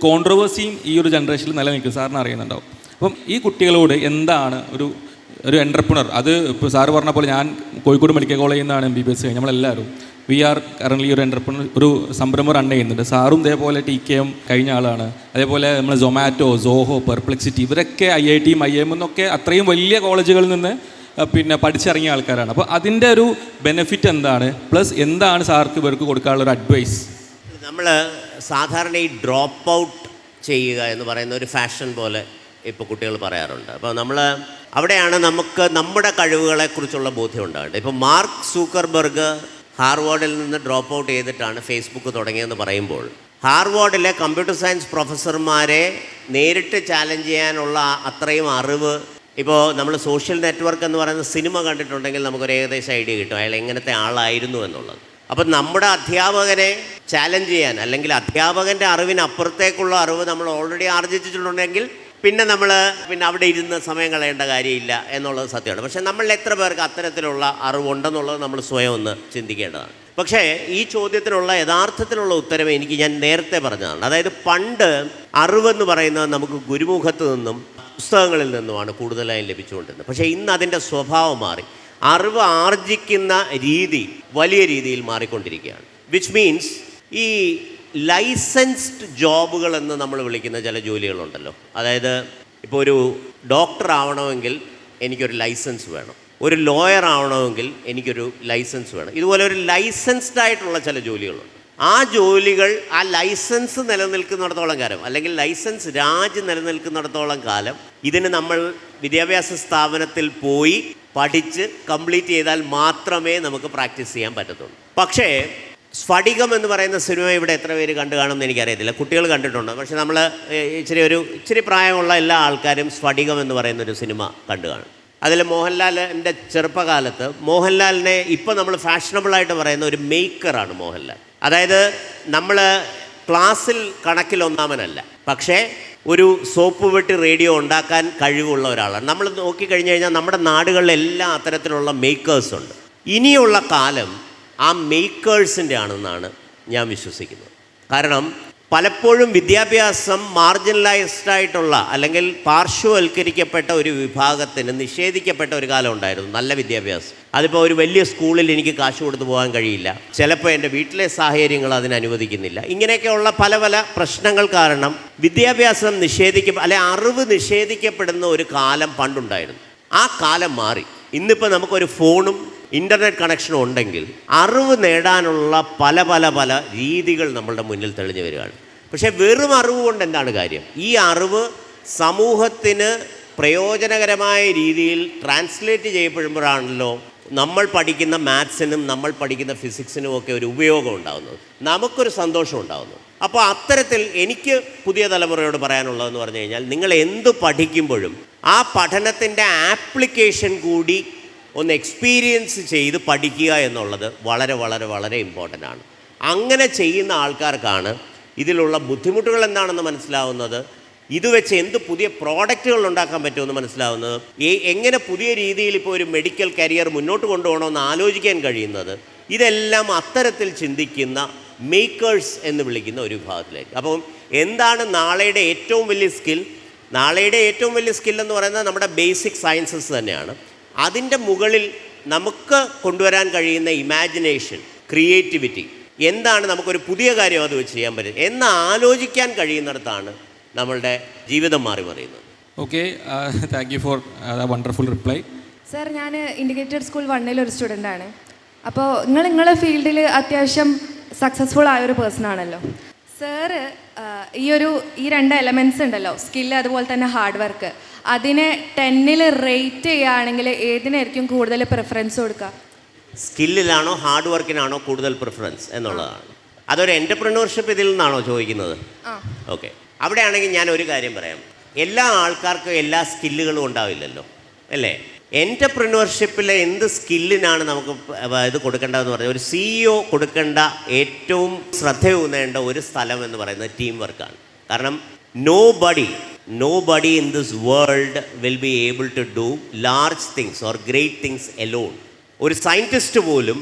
കോൺട്രവേഴ്സിയും ഈ ഒരു ജനറേഷനിൽ നിലനിൽക്കും, സാറിന് അറിയുന്നുണ്ടാവും. അപ്പം ഈ കുട്ടികളോട് എന്താണ് ഒരു എൻ്റർപ്രണർ, അത് ഇപ്പോൾ സാറ് പറഞ്ഞ പോലെ ഞാൻ കോഴിക്കോട് മെഡിക്കൽ കോളേജിൽ നിന്നാണ് MBBS കഴിഞ്ഞ് നമ്മളെല്ലാവരും വി ആർ കറൻ്റ്ലി ഒരു എൻ്റർപ്രണർ, ഒരു സംരംഭം റൺ ചെയ്യുന്നുണ്ട്. സാറും ഇതേപോലെ TKM കഴിഞ്ഞ ആളാണ്. അതേപോലെ നമ്മൾ സൊമാറ്റോ, സോഹോ, പെർപ്ലെക്സിറ്റി ഇവരൊക്കെ IIT IIM എന്നൊക്കെ അത്രയും വലിയ കോളേജുകളിൽ നിന്ന് പിന്നെ പഠിച്ചിറങ്ങിയ ആൾക്കാരാണ്. അപ്പോൾ അതിൻ്റെ ഒരു ബെനിഫിറ്റ് എന്താണ്, പ്ലസ് എന്താണ് സാർക്ക് ഇവർക്ക് കൊടുക്കാനുള്ള ഒരു അഡ്വൈസ്? നമ്മൾ സാധാരണ ഈ ഡ്രോപ്പ് ഔട്ട് ചെയ്യുക എന്ന് പറയുന്ന ഒരു ഫാഷൻ പോലെ ഇപ്പോൾ കുട്ടികൾ പറയാറുണ്ട്. അപ്പോൾ നമ്മൾ അവിടെയാണ് നമുക്ക് നമ്മുടെ കഴിവുകളെക്കുറിച്ചുള്ള ബോധ്യം ഉണ്ടാകേണ്ടത്. ഇപ്പോൾ മാർക്ക് സൂക്കർബർഗ് ഹാർവാർഡിൽ നിന്ന് ഡ്രോപ്പ് ഔട്ട് ചെയ്തിട്ടാണ് ഫേസ്ബുക്ക് തുടങ്ങിയതെന്ന് പറയുമ്പോൾ ഹാർവാർഡിലെ കമ്പ്യൂട്ടർ സയൻസ് പ്രൊഫസർമാരെ നേരിട്ട് ചാലഞ്ച് ചെയ്യാനുള്ള അത്രയും അറിവ്, ഇപ്പോൾ നമ്മൾ സോഷ്യൽ നെറ്റ്വർക്ക് എന്ന് പറയുന്ന സിനിമ കണ്ടിട്ടുണ്ടെങ്കിൽ നമുക്കൊരു ഏകദേശം ഐഡിയ കിട്ടും അയാൾ എങ്ങനത്തെ ആളായിരുന്നു എന്നുള്ളത്. അപ്പം നമ്മുടെ അധ്യാപകനെ ചാലഞ്ച് ചെയ്യാൻ, അല്ലെങ്കിൽ അധ്യാപകൻ്റെ അറിവിനപ്പുറത്തേക്കുള്ള അറിവ് നമ്മൾ ഓൾറെഡി ആർജിച്ചിട്ടുണ്ടെങ്കിൽ പിന്നെ അവിടെ ഇരുന്ന് സമയം കളയേണ്ട കാര്യമില്ല എന്നുള്ളത് സത്യമാണ്. പക്ഷേ നമ്മളിൽ എത്ര പേർക്ക് അത്തരത്തിലുള്ള അറിവുണ്ടെന്നുള്ളത് നമ്മൾ സ്വയം ഒന്ന് ചിന്തിക്കേണ്ടതാണ്. പക്ഷേ ഈ ചോദ്യത്തിനുള്ള യഥാർത്ഥത്തിലുള്ള ഉത്തരം ഞാൻ നേരത്തെ പറഞ്ഞതാണ്. അതായത് പണ്ട് അറിവെന്ന് പറയുന്നത് നമുക്ക് ഗുരുമുഖത്ത് നിന്നും പുസ്തകങ്ങളിൽ നിന്നുമാണ് കൂടുതലായും ലഭിച്ചുകൊണ്ടിരുന്നത്. പക്ഷേ ഇന്ന് അതിൻ്റെ സ്വഭാവം മാറി, അറിവ് ആർജിക്കുന്ന രീതി വലിയ രീതിയിൽ മാറിക്കൊണ്ടിരിക്കുകയാണ്. വിച്ച് മീൻസ് ഈ ലൈസൻസ്ഡ് ജോബുകൾ എന്ന് നമ്മൾ വിളിക്കുന്ന ചില ജോലികളുണ്ടല്ലോ. അതായത് ഇപ്പോൾ ഒരു ഡോക്ടർ ആവണമെങ്കിൽ എനിക്കൊരു ലൈസൻസ് വേണം, ഒരു ലോയർ ആവണമെങ്കിൽ എനിക്കൊരു ലൈസൻസ് വേണം. ഇതുപോലെ ഒരു ലൈസൻസ്ഡ് ആയിട്ടുള്ള ചില ജോലികളുണ്ട്. ആ ജോലികൾ ആ ലൈസൻസ് നിലനിൽക്കുന്നിടത്തോളം കാലം, അല്ലെങ്കിൽ ലൈസൻസ് രാജ് നിലനിൽക്കുന്നിടത്തോളം കാലം ഇതിന് നമ്മൾ വിദ്യാഭ്യാസ സ്ഥാപനത്തിൽ പോയി പഠിച്ച് കംപ്ലീറ്റ് ചെയ്താൽ മാത്രമേ നമുക്ക് പ്രാക്ടീസ് ചെയ്യാൻ പറ്റത്തുള്ളൂ. പക്ഷേ സ്ഫടികം എന്ന് പറയുന്ന സിനിമ ഇവിടെ എത്ര പേര് കണ്ടു കാണുമെന്ന് എനിക്കറിയത്തില്ല. കുട്ടികൾ കണ്ടിട്ടുണ്ട്, പക്ഷേ നമ്മൾ ഇച്ചിരി പ്രായമുള്ള എല്ലാ ആൾക്കാരും സ്ഫടികം എന്ന് പറയുന്നൊരു സിനിമ കണ്ടു കാണും. അതിൽ മോഹൻലാലിൻ്റെ ചെറുപ്പകാലത്ത് മോഹൻലാലിനെ ഇപ്പോൾ നമ്മൾ ഫാഷനബിളായിട്ട് പറയുന്ന ഒരു മേക്കറാണ് മോഹൻലാൽ. അതായത് നമ്മൾ ക്ലാസ്സിൽ കണക്കിലൊന്നാമനല്ല, പക്ഷേ ഒരു സോപ്പ് വെട്ടി റേഡിയോ ഉണ്ടാക്കാൻ കഴിവുള്ള ഒരാളാണ്. നമ്മൾ നോക്കിക്കഴിഞ്ഞ് കഴിഞ്ഞാൽ നമ്മുടെ നാടുകളിലെല്ലാം അത്തരത്തിലുള്ള മേക്കേഴ്സ് ഉണ്ട്. ഇനിയുള്ള കാലം ആ മേക്കേഴ്സിൻ്റെ ആണെന്നാണ് ഞാൻ വിശ്വസിക്കുന്നത്. കാരണം പലപ്പോഴും വിദ്യാഭ്യാസം മാർജിനലൈസ്ഡ് ആയിട്ടുള്ള അല്ലെങ്കിൽ പാർശ്വവൽക്കരിക്കപ്പെട്ട ഒരു വിഭാഗത്തിന് നിഷേധിക്കപ്പെട്ട ഒരു കാലം ഉണ്ടായിരുന്നു, നല്ല വിദ്യാഭ്യാസം. അതിപ്പോൾ ഒരു വലിയ സ്കൂളിൽ എനിക്ക് കാശ് കൊടുത്ത് പോകാൻ കഴിയില്ല, ചിലപ്പോൾ എൻ്റെ വീട്ടിലെ സാഹചര്യങ്ങൾ അതിന് അനുവദിക്കുന്നില്ല. ഇങ്ങനെയൊക്കെയുള്ള പല പല പ്രശ്നങ്ങൾ കാരണം വിദ്യാഭ്യാസം അറിവ് നിഷേധിക്കപ്പെടുന്ന ഒരു കാലം പണ്ടുണ്ടായിരുന്നു. ആ കാലം മാറി. ഇന്നിപ്പോൾ നമുക്കൊരു ഫോണും ഇൻ്റർനെറ്റ് കണക്ഷനും ഉണ്ടെങ്കിൽ അറിവ് നേടാനുള്ള പല പല പല രീതികൾ നമ്മളുടെ മുന്നിൽ തെളിഞ്ഞു വരികയാണ്. പക്ഷേ വെറും അറിവ് കൊണ്ട് എന്താണ് കാര്യം? ഈ അറിവ് സമൂഹത്തിന് പ്രയോജനകരമായ രീതിയിൽ ട്രാൻസ്ലേറ്റ് ചെയ്യപ്പെടുമ്പോഴാണല്ലോ നമ്മൾ പഠിക്കുന്ന മാത്സിനും നമ്മൾ പഠിക്കുന്ന ഫിസിക്സിനും ഒക്കെ ഒരു ഉപയോഗം ഉണ്ടാകുന്നത്, നമുക്കൊരു സന്തോഷം ഉണ്ടാകുന്നു. അപ്പോൾ അത്തരത്തിൽ എനിക്ക് പുതിയ തലമുറയോട് പറയാനുള്ളതെന്ന് പറഞ്ഞു കഴിഞ്ഞാൽ, നിങ്ങൾ എന്ത് പഠിക്കുമ്പോഴും ആ പഠനത്തിൻ്റെ ആപ്ലിക്കേഷൻ കൂടി ഒന്ന് എക്സ്പീരിയൻസ് ചെയ്ത് പഠിക്കുക എന്നുള്ളത് വളരെ വളരെ വളരെ ഇമ്പോർട്ടൻ്റ് ആണ്. അങ്ങനെ ചെയ്യുന്ന ആൾക്കാർക്കാണ് ഇതിലുള്ള ബുദ്ധിമുട്ടുകൾ എന്താണെന്ന് മനസ്സിലാവുന്നത്, ഇത് വെച്ച് എന്ത് പുതിയ പ്രോഡക്റ്റുകൾ ഉണ്ടാക്കാൻ പറ്റുമെന്ന് മനസ്സിലാവുന്നത്, എങ്ങനെ പുതിയ രീതിയിൽ ഇപ്പോൾ ഒരു മെഡിക്കൽ കരിയർ മുന്നോട്ട് കൊണ്ടുപോകണമെന്ന് ആലോചിക്കാൻ കഴിയുന്നത്. ഇതെല്ലാം അത്തരത്തിൽ ചിന്തിക്കുന്ന മേക്കേഴ്സ് എന്ന് വിളിക്കുന്ന ഒരു വിഭാഗത്തിലേക്ക്. അപ്പം എന്താണ് നാളെയുടെ ഏറ്റവും വലിയ സ്കിൽ? നാളെയുടെ ഏറ്റവും വലിയ സ്കിൽ എന്ന് പറയുന്നത് നമ്മുടെ ബേസിക് സയൻസസ് തന്നെയാണ്. അതിൻ്റെ മുകളിൽ നമുക്ക് കൊണ്ടുവരാൻ കഴിയുന്ന ഇമാജിനേഷൻ, ക്രിയേറ്റിവിറ്റി, എന്താണ് നമുക്കൊരു പുതിയ കാര്യം അത് വെച്ച് ചെയ്യാൻ പറ്റും എന്ന് ആലോചിക്കാൻ കഴിയുന്നിടത്താണ് നമ്മളുടെ ജീവിതം മാറി മറിയുന്നത്. Okay, thank you for wonderful reply. Sir, ഞാൻ ഇൻഡിക്കേറ്റഡ് സ്കൂൾ 1 ഒരു സ്റ്റുഡൻ്റാണ്. അപ്പോൾ നിങ്ങളെ ഫീൽഡിൽ അത്യാവശ്യം സക്സസ്ഫുൾ ആയൊരു പേഴ്സൺ ആണല്ലോ. സാറ് ഈ 2 എലമെൻറ്റ്സ് ഉണ്ടല്ലോ, സ്കില്ല് അതുപോലെ തന്നെ ഹാർഡ് വർക്ക്, അതിനെ 10-ൽ റേറ്റ് ചെയ്യുകയാണെങ്കിൽ ഏതിനായിരിക്കും കൂടുതൽ പ്രിഫറൻസ് കൊടുക്കുക? സ്കില്ലിലാണോ ഹാർഡ് വർക്കിനാണോ കൂടുതൽ പ്രിഫറൻസ് എന്നുള്ളതാണ്. അതൊരു എൻ്റർപ്രനർഷിപ്പ് ഇതിൽ നിന്നാണോ ചോദിക്കുന്നത്? ഓക്കെ, അവിടെയാണെങ്കിൽ ഞാൻ ഒരു കാര്യം പറയാം. എല്ലാ ആൾക്കാർക്കും എല്ലാ സ്കില്ലുകളും ഉണ്ടാവില്ലല്ലോ, അല്ലേ? എൻ്റർപ്രനർഷിപ്പിലെ എന്ത് സ്കില്ലിനാണ് നമുക്ക് ഇത് കൊടുക്കേണ്ടതെന്ന് പറഞ്ഞാൽ, ഒരു CEO കൊടുക്കേണ്ട ഏറ്റവും ശ്രദ്ധയൂന്നേണ്ട ഒരു സ്ഥലം എന്ന് പറയുന്നത് ടീം വർക്കാണ്. കാരണം nobody in this world will be able to do large things or great things alone. ഒരു സയൻറ്റിസ്റ്റ് പോലും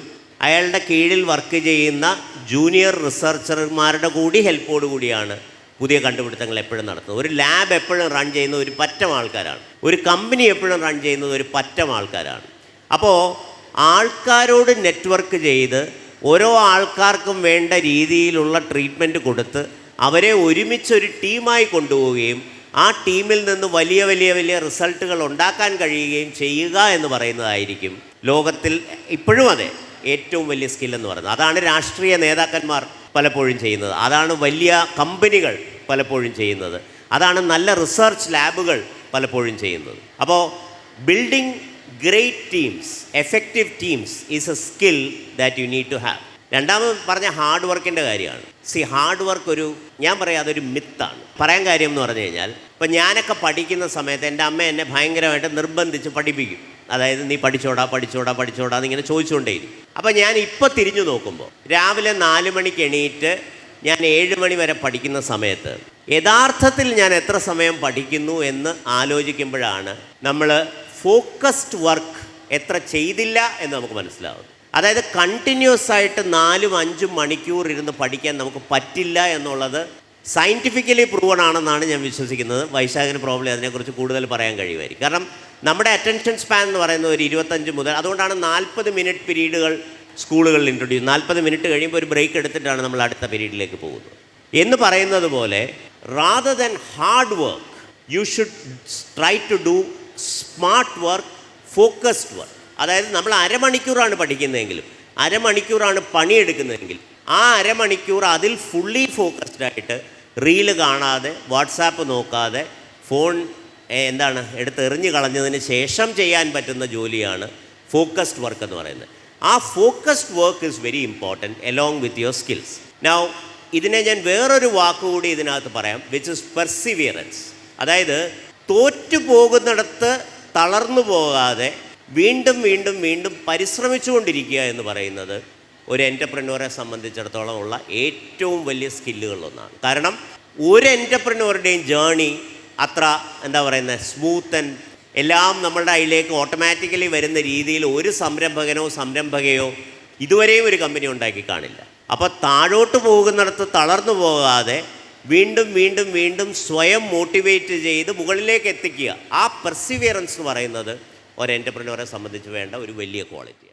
അയാളുടെ കീഴിൽ വർക്ക് ചെയ്യുന്ന ജൂനിയർ റിസർച്ചർമാരുടെ കൂടി ഹെൽപ്പോട് കൂടിയാണ് പുതിയ കണ്ടുപിടുത്തങ്ങൾ എപ്പോഴും നടത്തുന്നത്. ഒരു ലാബ് എപ്പോഴും റൺ ചെയ്യുന്നത് ഒരു പറ്റം ആൾക്കാരാണ്. ഒരു കമ്പനി എപ്പോഴും റൺ ചെയ്യുന്നത് ഒരു പറ്റം ആൾക്കാരാണ്. അപ്പോൾ ആൾക്കാരോട് നെറ്റ്വർക്ക് ചെയ്ത് ഓരോ ആൾക്കാർക്കും വേണ്ട രീതിയിലുള്ള ട്രീറ്റ്മെൻറ്റ് കൊടുത്ത് അവരെ ഒരുമിച്ചൊരു ടീമായി കൊണ്ടുപോവുകയും ആ ടീമിൽ നിന്ന് വലിയ വലിയ വലിയ റിസൾട്ടുകൾ ഉണ്ടാക്കാൻ കഴിയുകയും ചെയ്യുക എന്ന് പറയുന്നതായിരിക്കും ലോകത്തിൽ ഇപ്പോഴും അതെ ഏറ്റവും വലിയ സ്കില്ലെന്ന് പറയുന്നത്. അതാണ് രാഷ്ട്രീയ നേതാക്കന്മാർ പലപ്പോഴും ചെയ്യുന്നത്, അതാണ് വലിയ കമ്പനികൾ പലപ്പോഴും ചെയ്യുന്നത്, അതാണ് നല്ല റിസർച്ച് ലാബുകൾ പലപ്പോഴും ചെയ്യുന്നത്. അപ്പോൾ building great teams, effective teams is a skill that you need to have. രണ്ടാമത് പറഞ്ഞ ഹാർഡ് വർക്കിൻ്റെ കാര്യമാണ്. ഹാർഡ് വർക്ക് ഞാൻ പറയാം അതൊരു മിത്താണ്. പറയാൻ കാര്യം എന്ന് പറഞ്ഞു കഴിഞ്ഞാൽ, ഇപ്പം ഞാനൊക്കെ പഠിക്കുന്ന സമയത്ത് എൻ്റെ അമ്മ എന്നെ ഭയങ്കരമായിട്ട് നിർബന്ധിച്ച് പഠിപ്പിക്കും. അതായത് നീ പഠിച്ചോടാ എന്നിങ്ങനെ ചോദിച്ചുകൊണ്ടേയിരിക്കും. അപ്പം ഞാൻ ഇപ്പോൾ തിരിഞ്ഞു നോക്കുമ്പോൾ രാവിലെ 4 മണിക്ക് എണീറ്റ് ഞാൻ 7 മണി വരെ പഠിക്കുന്ന സമയത്ത് യഥാർത്ഥത്തിൽ ഞാൻ എത്ര സമയം പഠിക്കുന്നു എന്ന് ആലോചിക്കുമ്പോഴാണ് നമ്മൾ ഫോക്കസ്ഡ് വർക്ക് എത്ര ചെയ്തില്ല എന്ന് നമുക്ക് മനസ്സിലാവും. അതായത് കണ്ടിന്യൂസ് ആയിട്ട് 4-5 മണിക്കൂർ ഇരുന്ന് പഠിക്കാൻ നമുക്ക് പറ്റില്ല എന്നുള്ളത് സയൻറ്റിഫിക്കലി പ്രൂവൺ ആണെന്നാണ് ഞാൻ വിശ്വസിക്കുന്നത്. വൈശാഖിന് പ്രോബ്ലം അതിനെക്കുറിച്ച് കൂടുതൽ പറയാൻ കഴിയുമായിരിക്കും. കാരണം നമ്മുടെ അറ്റൻഷൻ സ്പാൻ എന്ന് പറയുന്നത് ഒരു 25 മുതൽ, അതുകൊണ്ടാണ് 40 മിനിറ്റ് പീരീഡുകൾ സ്കൂളുകളിൽ ഇൻട്രൊഡ്യൂസ്. 40 മിനിറ്റ് കഴിയുമ്പോൾ ഒരു ബ്രേക്ക് എടുത്തിട്ടാണ് നമ്മൾ അടുത്ത പീരീഡിലേക്ക് പോകുന്നത്. എന്ന് പറയുന്നത് പോലെ rather than hard work you should try to do smart work, focused work. അതായത് നമ്മൾ അരമണിക്കൂറാണ് പഠിക്കുന്നതെങ്കിലും, അരമണിക്കൂറാണ് പണിയെടുക്കുന്നതെങ്കിൽ, ആ അരമണിക്കൂർ അതിൽ ഫുള്ളി ഫോക്കസ്ഡ് ആയിട്ട് റീല് കാണാതെ, വാട്സാപ്പ് നോക്കാതെ, ഫോൺ എടുത്ത് എറിഞ്ഞു കളഞ്ഞതിന് ശേഷം ചെയ്യാൻ പറ്റുന്ന ജോലിയാണ് ഫോക്കസ്ഡ് വർക്ക് എന്ന് പറയുന്നത്. ആ focused work is very important along with your skills. Now ഇതിനെ ഞാൻ വേറൊരു വാക്കുകൂടി ഇതിനകത്ത് പറയാം, വിച്ച് ഇസ് പെർസിവിയറൻസ്. അതായത് തോറ്റു പോകുന്നിടത്ത് തളർന്നു പോകാതെ വീണ്ടും വീണ്ടും വീണ്ടും പരിശ്രമിച്ചുകൊണ്ടിരിക്കുക എന്ന് പറയുന്നത് ഒരു എൻ്റർപ്രന്യൂറെ സംബന്ധിച്ചിടത്തോളം ഉള്ള ഏറ്റവും വലിയ സ്കില്ലുകളിലൊന്നാണ്. കാരണം ഒരു എൻ്റർപ്രന്യൂറുടെയും ജേണി അത്ര എന്താ പറയുന്നത് സ്മൂത്ത് ആൻഡ് എല്ലാം നമ്മളുടെ കയ്യിലേക്ക് ഓട്ടോമാറ്റിക്കലി വരുന്ന രീതിയിൽ ഒരു സംരംഭകനോ സംരംഭകയോ ഇതുവരെയും ഒരു കമ്പനി ഉണ്ടാക്കി കാണില്ല. അപ്പോൾ താഴോട്ട് പോകുന്നിടത്ത് തളർന്നു പോകാതെ വീണ്ടും വീണ്ടും വീണ്ടും സ്വയം മോട്ടിവേറ്റ് ചെയ്ത് മുകളിലേക്ക് എത്തിക്കുക. ആ പെർസിവിയറൻസ് എന്ന് പറയുന്നത് ഒരു എൻ്റർപ്രന്യൂറെ സംബന്ധിച്ച് വേണ്ട ഒരു വലിയ ക്വാളിറ്റി.